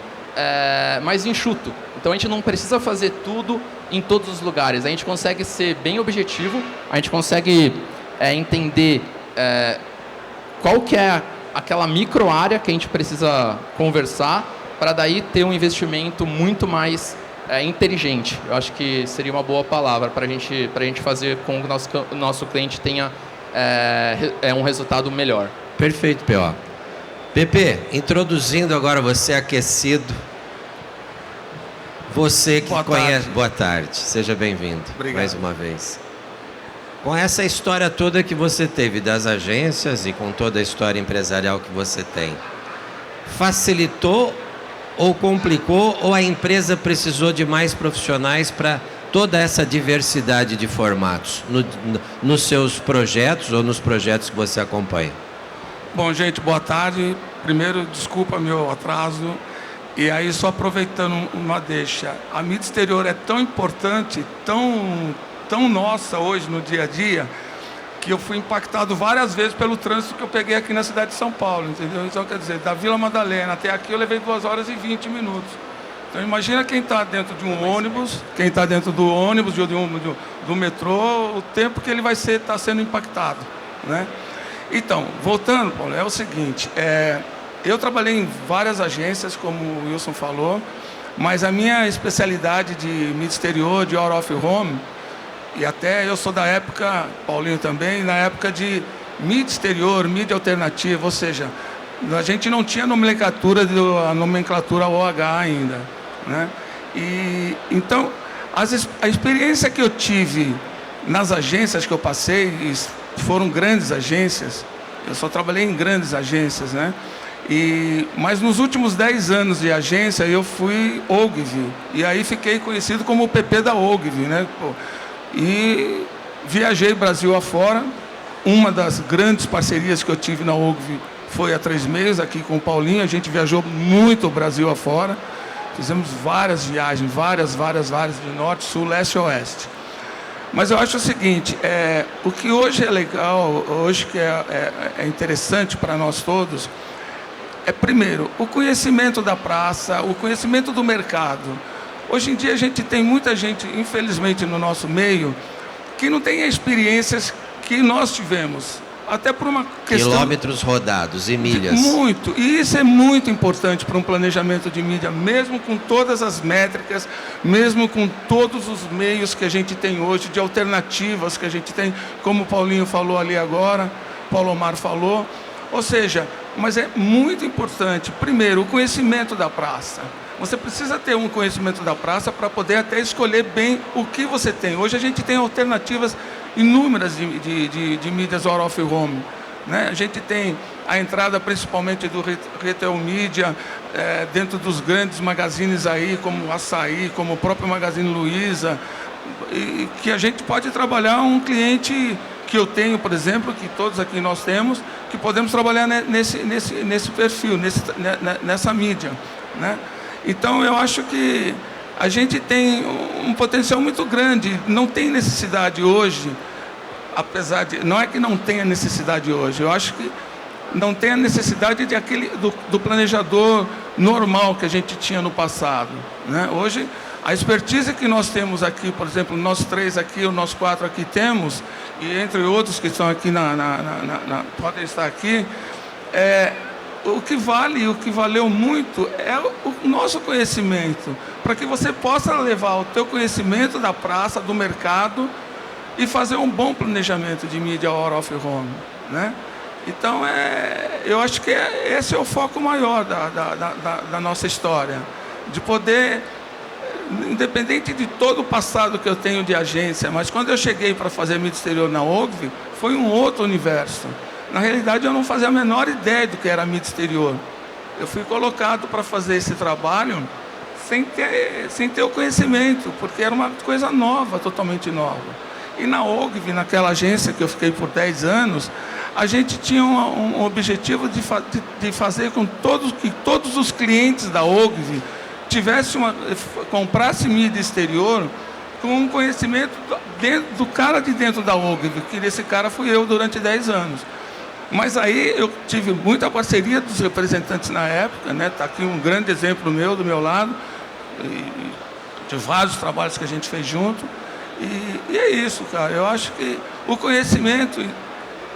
mais enxuto. Então a gente não precisa fazer tudo em todos os lugares. A gente consegue ser bem objetivo, a gente consegue entender qual que é aquela micro área que a gente precisa conversar para daí ter um investimento muito mais inteligente. Eu acho que seria uma boa palavra para a gente fazer com que o nosso cliente tenha um resultado melhor.
Perfeito, P.O. Pepe, introduzindo agora você aquecido. Você que conhece... Boa tarde, seja bem-vindo mais uma vez. Com essa história toda que você teve das agências e com toda a história empresarial que você tem, facilitou ou complicou, ou a empresa precisou de mais profissionais para toda essa diversidade de formatos nos seus projetos ou nos projetos que você acompanha?
Bom, gente, boa tarde. Primeiro, desculpa meu atraso. E aí, só aproveitando uma deixa, a mídia exterior é tão importante, tão tão nossa hoje no dia a dia, que eu fui impactado várias vezes pelo trânsito que eu peguei aqui na cidade de São Paulo, entendeu? Então, quer dizer, da Vila Madalena até aqui eu levei 2 horas e 20 minutos. Então, imagina quem está dentro de um ônibus, quem está dentro do ônibus, do metrô, o tempo que ele vai estar sendo impactado, né? Então, voltando, Paulo, é o seguinte, eu trabalhei em várias agências, como o Wilson falou, mas a minha especialidade de mídia exterior, de out of home, e até eu sou da época, Paulinho também, na época de mídia exterior, mídia alternativa, ou seja, a gente não tinha a nomenclatura OH ainda, né? E então a experiência que eu tive nas agências que eu passei, foram grandes agências, eu só trabalhei em grandes agências, né? Mas nos últimos 10 anos de agência eu fui Ogilvy, e aí fiquei conhecido como o PP da Ogilvy, né? E viajei Brasil afora. Uma das grandes parcerias que eu tive na Ogilvy foi há 3 meses, aqui com o Paulinho. A gente viajou muito o Brasil afora. Fizemos várias viagens, várias, de norte, sul, leste e oeste. Mas eu acho o seguinte, o que hoje é legal, hoje que é interessante para nós todos, primeiro, o conhecimento da praça, o conhecimento do mercado. Hoje em dia a gente tem muita gente, infelizmente, no nosso meio, que não tem experiências que nós tivemos. Até por uma questão...
Quilômetros rodados e milhas.
Muito. E isso é muito importante para um planejamento de mídia, mesmo com todas as métricas, mesmo com todos os meios que a gente tem hoje, de alternativas que a gente tem, como o Paulinho falou ali agora, Paulo Omar falou. Ou seja, mas é muito importante, primeiro, o conhecimento da praça. Você precisa ter um conhecimento da praça para poder até escolher bem o que você tem. Hoje a gente tem alternativas inúmeras de mídias out of home, né? A gente tem a entrada principalmente do retail media, dentro dos grandes magazines aí, como o Açaí, como o próprio Magazine Luiza, e que a gente pode trabalhar um cliente que eu tenho, por exemplo, que todos aqui nós temos, que podemos trabalhar nesse perfil, nessa mídia, né? Então, eu acho que a gente tem um potencial muito grande. Não tem necessidade hoje, apesar de... Não é que não tenha necessidade hoje, eu acho que não tem a necessidade do planejador normal que a gente tinha no passado, né? Hoje, a expertise que nós temos aqui, por exemplo, nós 3 aqui, nós 4 aqui temos, e entre outros que estão aqui, podem estar aqui, o que vale, o que valeu muito é o nosso conhecimento, para que você possa levar o teu conhecimento da praça, do mercado, e fazer um bom planejamento de mídia out of home, né? Então, eu acho que esse é o foco maior da nossa história, de poder, independente de todo o passado que eu tenho de agência, mas quando eu cheguei para fazer mídia exterior na Ogilvy, foi um outro universo. Na realidade, eu não fazia a menor ideia do que era mídia exterior. Eu fui colocado para fazer esse trabalho sem ter o conhecimento, porque era uma coisa nova, totalmente nova. E na Ogilvy, naquela agência que eu fiquei por 10 anos, a gente tinha um objetivo de fazer com que todos os clientes da Ogilvy comprasse mídia exterior com um conhecimento do cara de dentro da Ogilvy, que esse cara fui eu durante 10 anos. Mas aí eu tive muita parceria dos representantes na época, né? Está aqui um grande exemplo meu, do meu lado, de vários trabalhos que a gente fez junto. E é isso, cara. Eu acho que o conhecimento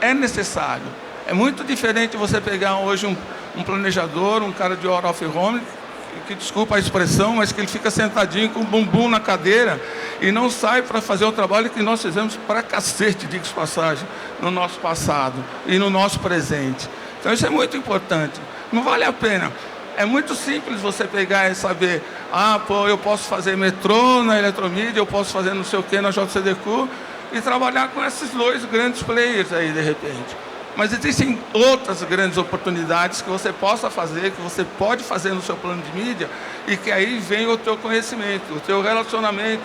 é necessário. É muito diferente você pegar hoje um planejador, um cara de out of home, que desculpa a expressão, mas que ele fica sentadinho com o bumbum na cadeira e não sai para fazer o trabalho que nós fizemos para cacete, diga-se de passagem, no nosso passado e no nosso presente. Então isso é muito importante. Não vale a pena. É muito simples você pegar e saber, eu posso fazer metrô na Eletromídia, eu posso fazer não sei o que na JCDQ e trabalhar com esses 2 grandes players aí de repente. Mas existem outras grandes oportunidades que você possa fazer, que você pode fazer no seu plano de mídia, e que aí vem o teu conhecimento, o teu relacionamento,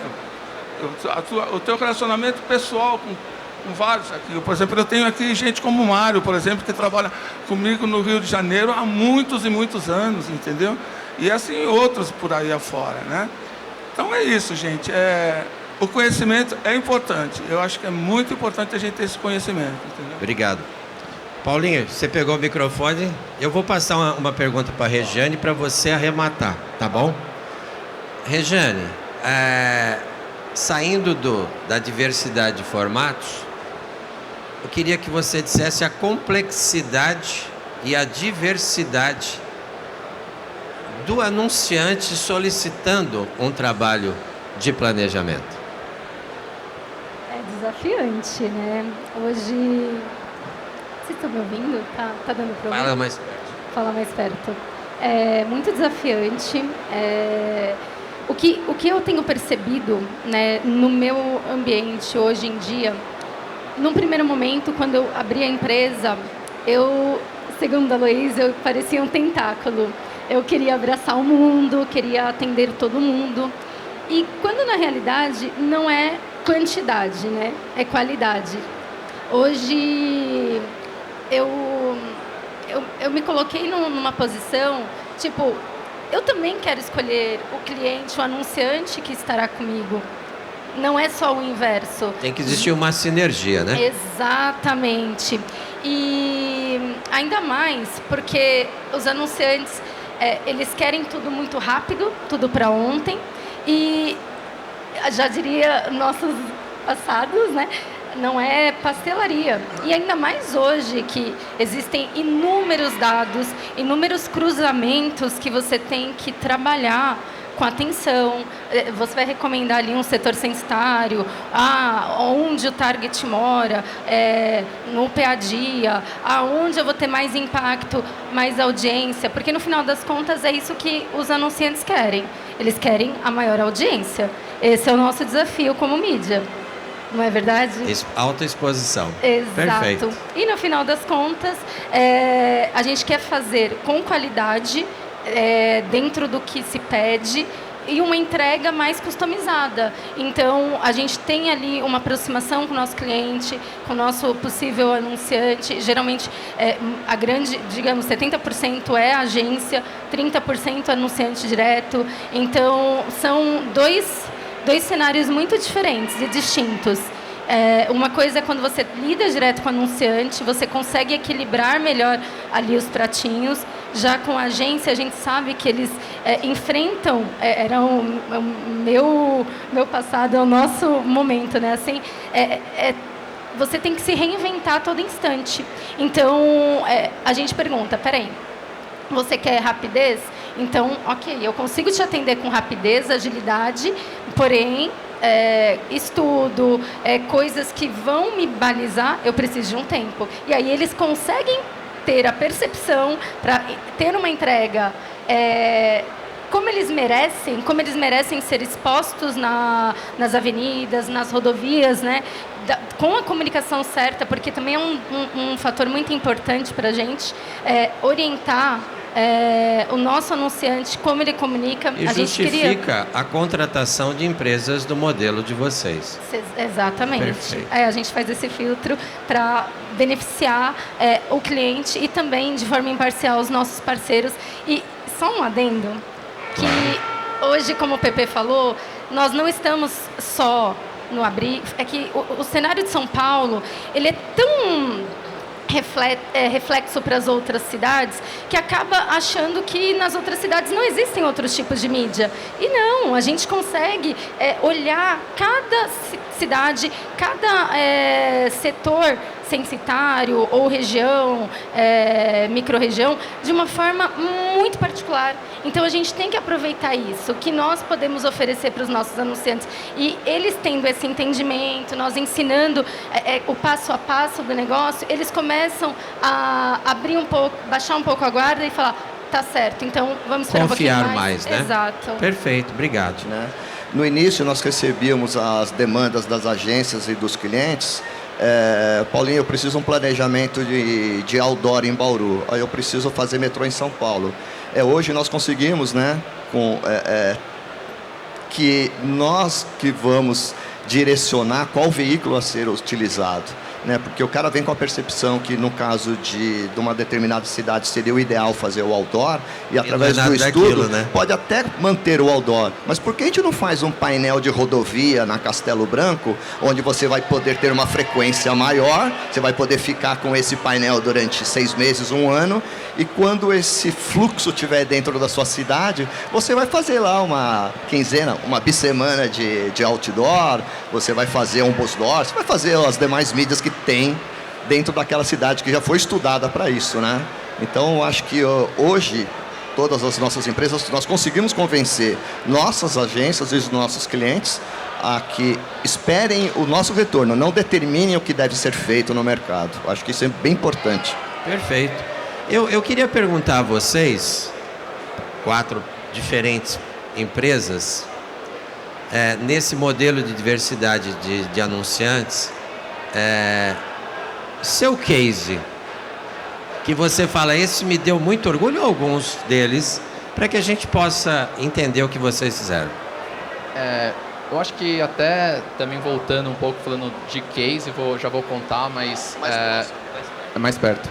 o teu relacionamento pessoal com vários aqui. Por exemplo, eu tenho aqui gente como o Mário, por exemplo, que trabalha comigo no Rio de Janeiro há muitos e muitos anos, entendeu? E assim outros por aí afora, né? Então é isso, gente. o conhecimento é importante. Eu acho que é muito importante a gente ter esse conhecimento. Entendeu?
Obrigado. Paulinho, você pegou o microfone. Eu vou passar uma pergunta para a Regiane para você arrematar, tá bom? Regiane, saindo da diversidade de formatos, eu queria que você dissesse a complexidade e a diversidade do anunciante solicitando um trabalho de planejamento.
É desafiante, né? Hoje... Vocês estão me ouvindo? Tá dando para ouvir?
Fala mais perto.
Fala mais perto. É muito desafiante. O que eu tenho percebido, né, no meu ambiente hoje em dia, num primeiro momento, quando eu abri a empresa, segundo a Luísa, eu parecia um tentáculo. Eu queria abraçar o mundo, queria atender todo mundo. E quando, na realidade, não é quantidade, né? É qualidade. Hoje, eu me coloquei numa posição, tipo, eu também quero escolher o cliente, o anunciante que estará comigo. Não é só o inverso.
Tem que existir uma sinergia, né?
Exatamente. E ainda mais porque os anunciantes, eles querem tudo muito rápido, tudo para ontem. E já diria nossos passados, né? Não é pastelaria. E ainda mais hoje que existem inúmeros dados, inúmeros cruzamentos que você tem que trabalhar com atenção. Você vai recomendar ali um setor censitário, onde o target mora, no PA-dia, aonde eu vou ter mais impacto, mais audiência, porque no final das contas é isso que os anunciantes querem. Eles querem a maior audiência. Esse é o nosso desafio como mídia. Não é verdade?
Alta exposição.
Exato.
Perfeito.
E no final das contas, a gente quer fazer com qualidade, dentro do que se pede, e uma entrega mais customizada. Então, a gente tem ali uma aproximação com o nosso cliente, com o nosso possível anunciante. Geralmente, a grande, digamos, 70% é agência, 30% anunciante direto. Então, são dois cenários muito diferentes e distintos. Uma coisa é quando você lida direto com o anunciante, você consegue equilibrar melhor ali os pratinhos. Já com a agência, a gente sabe que eles enfrentam, era o meu passado, é o nosso momento, né? Assim, você tem que se reinventar a todo instante. Então, a gente pergunta, peraí, você quer rapidez? Então, ok, eu consigo te atender com rapidez, agilidade, porém, estudo, coisas que vão me balizar, eu preciso de um tempo. E aí eles conseguem ter a percepção para ter uma entrega como eles merecem ser expostos nas avenidas, nas rodovias, né? Com a comunicação certa, porque também é um fator muito importante para a gente orientar o nosso anunciante, como ele comunica.
E justifica a contratação de empresas do modelo de vocês.
Exatamente.
Perfeito.
A gente faz esse filtro para beneficiar o cliente e também, de forma imparcial, os nossos parceiros. E só um adendo, que hoje, como o Pepe falou, nós não estamos só no abrir. É que o cenário de São Paulo, ele é tão reflexo para as outras cidades, que acaba achando que nas outras cidades não existem outros tipos de mídia. E não, a gente consegue olhar cada cidade, cada setor censitário ou região, micro-região, de uma forma muito particular. Então, a gente tem que aproveitar isso, que nós podemos oferecer para os nossos anunciantes. E eles tendo esse entendimento, nós ensinando o passo a passo do negócio, eles começam a abrir um pouco, baixar um pouco a guarda e falar, tá certo, então vamos esperar um pouquinho mais.
Né?
Exato.
Perfeito, obrigado.
Né? No início, nós recebíamos as demandas das agências e dos clientes. Paulinho, eu preciso de um planejamento de outdoor em Bauru. Aí eu preciso fazer metrô em São Paulo. Hoje nós conseguimos, né, que nós que vamos direcionar qual veículo a ser utilizado. né? Porque o cara vem com a percepção que no caso de uma determinada cidade seria o ideal fazer o outdoor e através do estudo
daquilo, né?
pode até manter o outdoor. Mas por que a gente não faz um painel de rodovia na Castelo Branco, onde você vai poder ter uma frequência maior, você vai poder ficar com esse painel durante 6 meses, 1 ano, e quando esse fluxo estiver dentro da sua cidade, você vai fazer lá uma quinzena, uma bissemana de outdoor, você vai fazer um busdoor, você vai fazer as demais mídias que tem dentro daquela cidade que já foi estudada para isso, né? Então, eu acho que hoje, todas as nossas empresas, nós conseguimos convencer nossas agências e os nossos clientes a que esperem o nosso retorno, não determinem o que deve ser feito no mercado. Eu acho que isso é bem importante.
Perfeito. Eu queria perguntar a vocês, 4 diferentes empresas, nesse modelo de diversidade de anunciantes, seu case, que você fala, esse me deu muito orgulho, alguns deles, para que a gente possa entender o que vocês fizeram.
Eu acho que até também voltando um pouco, falando de case, já vou contar, mas é mais perto.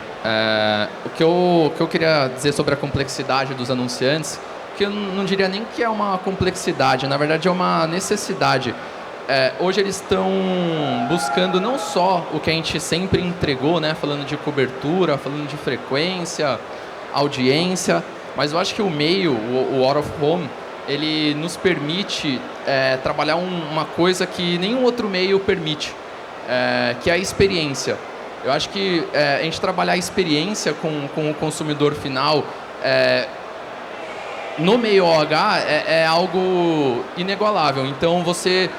O que eu queria dizer sobre a complexidade dos anunciantes, que eu não diria nem que é uma complexidade, na verdade é uma necessidade. Hoje eles estão buscando não só o que a gente sempre entregou, né, falando de cobertura, falando de frequência, audiência, mas eu acho que o meio, o out of home, ele nos permite trabalhar uma coisa que nenhum outro meio permite, que é a experiência. Eu acho que a gente trabalhar a experiência com o consumidor final no meio OH é algo inigualável. Então, você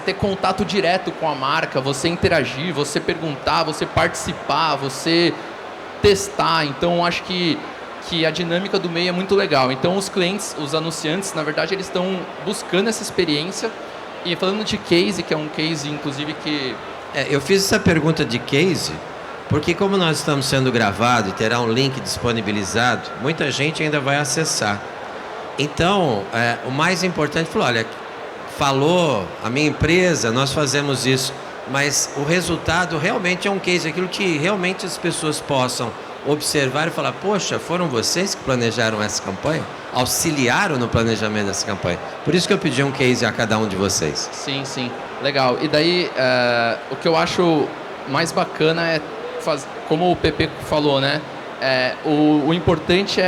ter contato direto com a marca, você interagir, você perguntar, você participar, você testar. Então, eu acho que a dinâmica do meio é muito legal. Então, os clientes, os anunciantes, na verdade, eles estão buscando essa experiência. E falando de case, que é um case, inclusive, que...
Eu fiz essa pergunta de case, porque como nós estamos sendo gravados e terá um link disponibilizado, muita gente ainda vai acessar. Então, o mais importante, falou a minha empresa, nós fazemos isso, mas o resultado realmente é um case, aquilo que realmente as pessoas possam observar e falar, poxa, foram vocês que planejaram essa campanha? Auxiliaram no planejamento dessa campanha. Por isso que eu pedi um case a cada um de vocês.
Sim, legal. E daí, o que eu acho mais bacana é, como o Pepe falou, né? O importante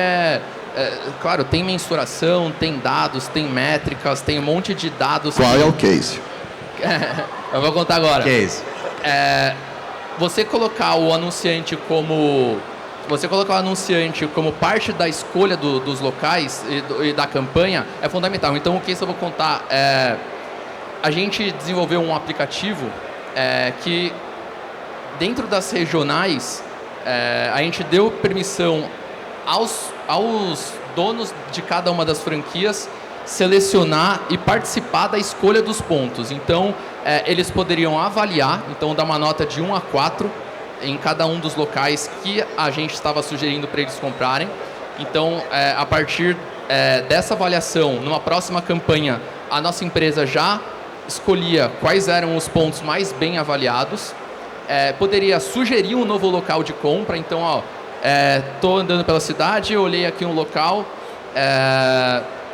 claro, tem mensuração, tem dados, tem métricas, tem um monte de dados.
Qual é o case?
Eu vou contar agora.
Case.
Você colocar o anunciante como parte da escolha dos locais e da campanha é fundamental. Então, o que eu vou contar a gente desenvolveu um aplicativo que, dentro das regionais, a gente deu permissão aos donos de cada uma das franquias selecionar e participar da escolha dos pontos. Então, eles poderiam avaliar, então dar uma nota de 1 a 4 em cada um dos locais que a gente estava sugerindo para eles comprarem. Então, a partir dessa avaliação, numa próxima campanha, a nossa empresa já escolhia quais eram os pontos mais bem avaliados, poderia sugerir um novo local de compra. Então, estou andando pela cidade, olhei aqui um local,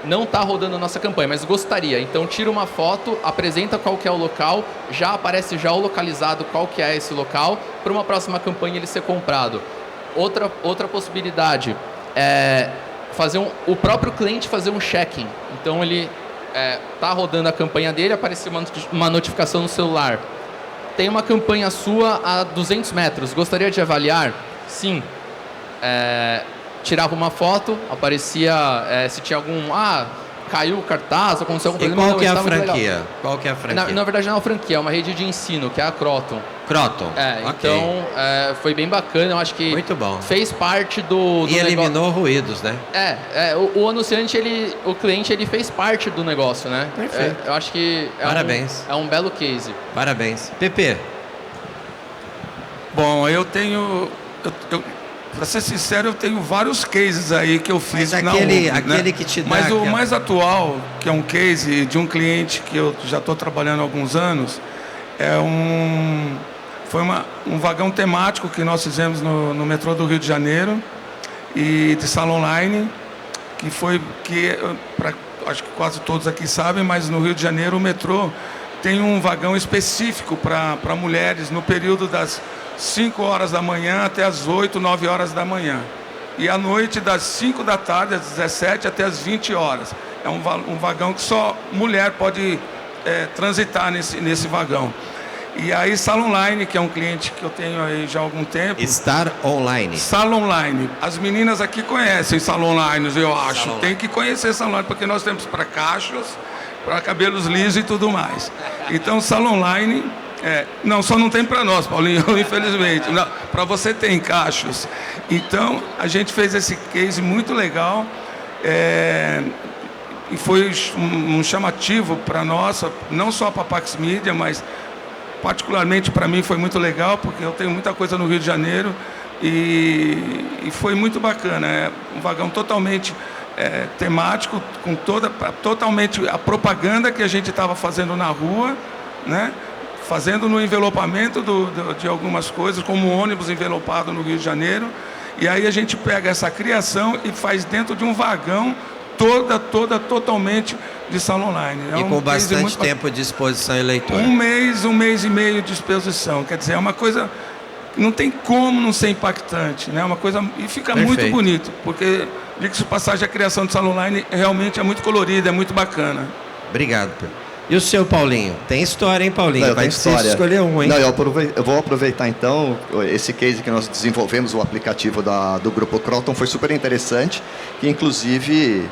não está rodando a nossa campanha, mas gostaria. Então, tira uma foto, apresenta qual que é o local, já aparece já o localizado qual que é esse local, para uma próxima campanha ele ser comprado. Outra possibilidade é o próprio cliente fazer um check-in. Então, ele está rodando a campanha dele, apareceu uma notificação no celular. Tem uma campanha sua a 200 metros, gostaria de avaliar? Sim. Tirava uma foto, aparecia se tinha algum... caiu o cartaz, aconteceu algum problema.
E qual que é a franquia? Qual que é a franquia?
Na verdade não é uma franquia, é uma rede de ensino, que é a Croton.
Croton, ok.
Então, foi bem bacana, eu acho que...
Muito bom.
Fez parte do
e eliminou ruídos, né?
O anunciante, o cliente, ele fez parte do negócio, né?
Perfeito.
Eu acho que...
Parabéns.
É um belo case.
Parabéns. Pepe.
Bom, eu tenho... Para ser sincero, eu tenho vários cases aí que eu fiz.
Mas aquele que te dá...
Mas o mais atual, que é um case de um cliente que eu já estou trabalhando há alguns anos, Foi um vagão temático que nós fizemos no metrô do Rio de Janeiro e de sala online, acho que quase todos aqui sabem, mas no Rio de Janeiro o metrô tem um vagão específico para mulheres no período das 5 horas da manhã até as 8, 9 horas da manhã. E à noite das 5 da tarde, às 17 até as 20 horas. É um vagão que só mulher pode transitar nesse vagão. E aí, Sala Online, que é um cliente que eu tenho aí já há algum tempo.
Estar online.
Sala Online. As meninas aqui conhecem Sala Online, eu acho. Tem que conhecer Sala Online, porque nós temos para cachos, para cabelos lisos e tudo mais. Então, Sala Online... não, só não tem para nós, Paulinho, infelizmente. Para você tem cachos. Então, a gente fez esse case muito legal. E foi um chamativo para nós, não só para a Pax Media, mas particularmente para mim foi muito legal, porque eu tenho muita coisa no Rio de Janeiro e foi muito bacana. É um vagão totalmente temático, com totalmente a propaganda que a gente estava fazendo na rua, né? Fazendo no envelopamento de algumas coisas, como um ônibus envelopado no Rio de Janeiro. E aí a gente pega essa criação e faz dentro de um vagão totalmente de sala online.
E com bastante tempo de exposição e leitura.
Um mês e meio de exposição. Quer dizer, é uma coisa... Não tem como não ser impactante, né? Uma coisa... E fica muito bonito, porque, diga-se de passagem, a criação de sala online realmente é muito colorida, é muito bacana.
Obrigado, Pedro. E o seu, Paulinho? Tem história, hein, Paulinho?
Não,
vai precisar escolher um, hein?
Não, eu vou aproveitar, então, esse case que nós desenvolvemos, o aplicativo do Grupo Croton, foi super interessante, que, inclusive,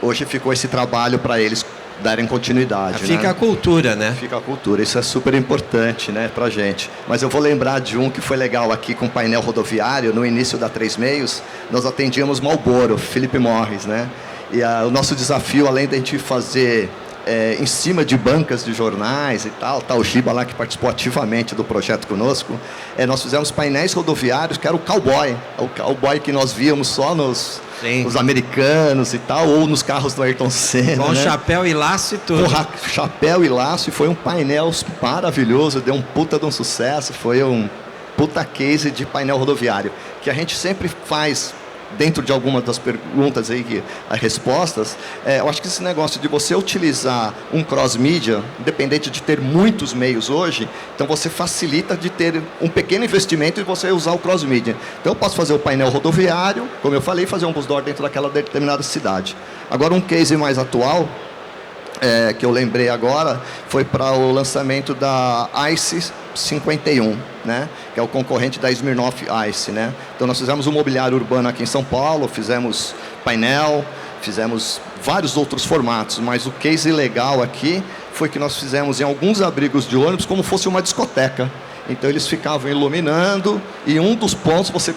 hoje ficou esse trabalho para eles darem continuidade.
Fica a cultura, né?
Fica a cultura, isso é super importante, né, pra gente. Mas eu vou lembrar de um que foi legal aqui com o painel rodoviário, no início da 3 Meios, nós atendíamos Marlboro, Philip Morris, né? E o nosso desafio, além de a gente fazer em cima de bancas de jornais e tal, o Giba lá que participou ativamente do projeto conosco, nós fizemos painéis rodoviários que era o cowboy que nós víamos só nos americanos e tal, ou nos carros do Ayrton Senna.
Com
né?
chapéu e laço e tudo.
Chapéu e laço, e foi um painel maravilhoso, deu um puta de um sucesso, foi um puta case de painel rodoviário, que a gente sempre faz dentro de algumas das perguntas aí, as respostas, eu acho que esse negócio de você utilizar um cross-mídia, independente de ter muitos meios hoje, então você facilita de ter um pequeno investimento e você usar o cross-mídia. Então eu posso fazer o painel rodoviário, como eu falei, fazer um bus door dentro daquela determinada cidade. Agora um case mais atual, que eu lembrei agora, foi para o lançamento da ICE 51, né? Que é o concorrente da Smirnoff Ice, né? Então nós fizemos um mobiliário urbano aqui em São Paulo, fizemos painel, fizemos vários outros formatos, mas o case legal aqui foi que nós fizemos em alguns abrigos de ônibus como fosse uma discoteca. Então eles ficavam iluminando e um dos pontos você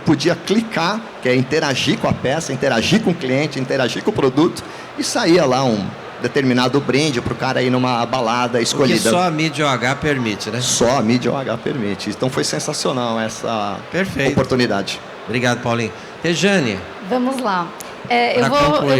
podia clicar, que é interagir com a peça, interagir com o cliente, interagir com o produto, e saía lá um determinado brinde para o cara ir numa balada escolhida.
Porque só a mídia OH permite, né?
Só a mídia OH permite. Então foi sensacional essa oportunidade.
Obrigado, Paulinho. Rejane.
Vamos lá. Eu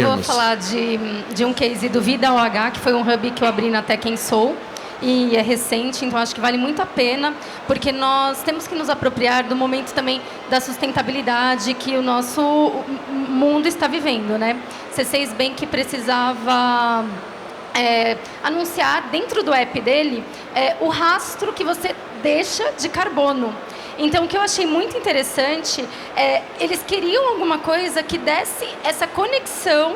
vou falar de um case do Vida OH, que foi um hub que eu abri na Tech Soul. E é recente, então acho que vale muito a pena, porque nós temos que nos apropriar do momento também da sustentabilidade que o nosso mundo está vivendo, né? C6 Bank precisava anunciar dentro do app dele o rastro que você deixa de carbono. Então, o que eu achei muito interessante eles queriam alguma coisa que desse essa conexão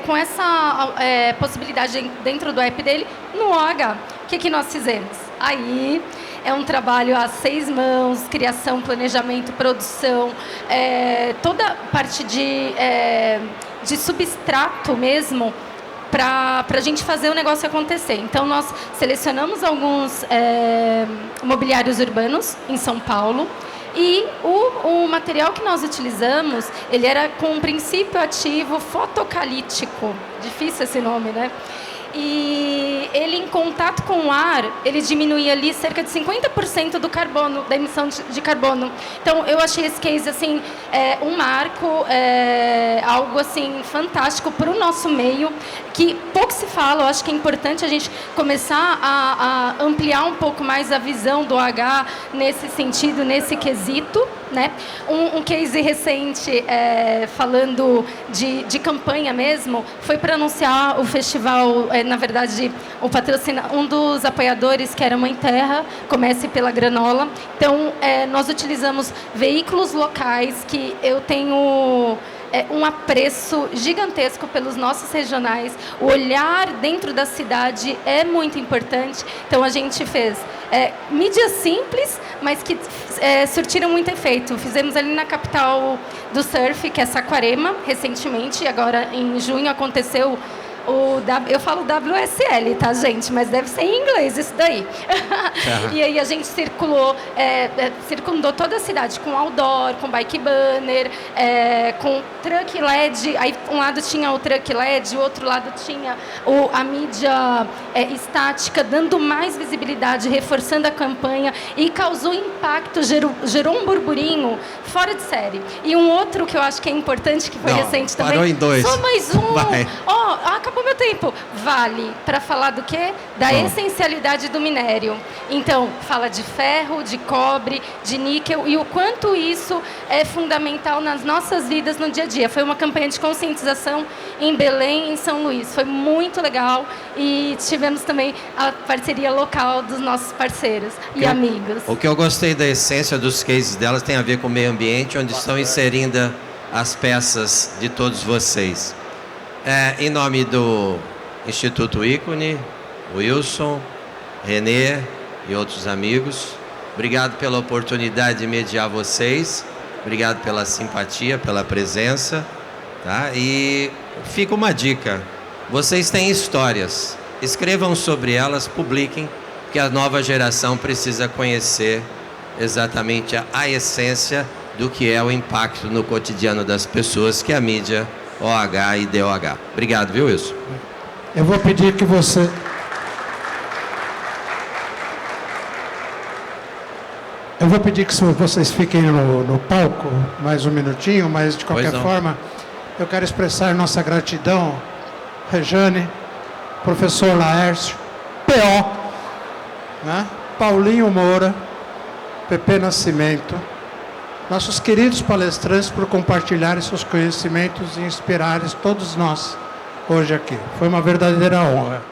com essa possibilidade dentro do app dele no OH. O que nós fizemos? Aí é um trabalho a 6 mãos, criação, planejamento, produção, toda a parte de substrato mesmo para a gente fazer o negócio acontecer. Então, nós selecionamos alguns mobiliários urbanos em São Paulo. E o material que nós utilizamos, ele era com um princípio ativo fotocalítico. Difícil esse nome, né? E ele, em contato com o ar, ele diminuía ali cerca de 50% do carbono, da emissão de carbono. Então, eu achei esse case, assim, um marco, algo, assim, fantástico para o nosso meio, que pouco se fala. Eu acho que é importante a gente começar a ampliar um pouco mais a visão do OH nesse sentido, nesse quesito, né? Um case recente, falando de campanha mesmo, foi para anunciar o festival, na verdade, um dos apoiadores, que era Mãe Terra, Comece pela Granola. Então, nós utilizamos veículos locais que eu tenho um apreço gigantesco pelos nossos regionais. O olhar dentro da cidade é muito importante. Então, a gente fez mídias simples, mas que surtiram muito efeito. Fizemos ali na capital do surf, que é Saquarema, recentemente. Agora, em junho, aconteceu eu falo WSL, tá, gente? Mas deve ser em inglês isso daí. E aí a gente circulou toda a cidade com outdoor, com bike banner, com truck LED. Aí um lado tinha o truck LED, o outro lado tinha a mídia estática, dando mais visibilidade, reforçando a campanha, e causou impacto, gerou um burburinho fora de série. E um outro que eu acho que é importante, que foi recente também.
Parou em 2.
Só mais um. Acabou meu tempo. Vale para falar do quê? Da essencialidade do minério. Então, fala de ferro, de cobre, de níquel, e o quanto isso é fundamental nas nossas vidas no dia a dia. Foi uma campanha de conscientização em Belém e em São Luís. Foi muito legal, e tivemos também a parceria local dos nossos parceiros e amigos.
O que eu gostei da essência dos cases delas tem a ver com o meio ambiente, onde estão inserindo as peças de todos vocês. Em nome do Instituto Ícone, Wilson, Renê e outros amigos, obrigado pela oportunidade de mediar vocês, obrigado pela simpatia, pela presença, tá? E fica uma dica: vocês têm histórias, escrevam sobre elas, publiquem, porque a nova geração precisa conhecer exatamente a essência do que é o impacto no cotidiano das pessoas, que é a mídia OH e DOH. Obrigado, viu, Wilson?
Eu vou pedir que você... Eu vou pedir que vocês fiquem no palco mais um minutinho, mas de qualquer forma, eu quero expressar nossa gratidão, Rejane, professor Laércio, PO, né? Paulinho Moura, Pepe Nascimento, nossos queridos palestrantes, por compartilharem seus conhecimentos e inspirarem todos nós hoje aqui. Foi uma verdadeira honra.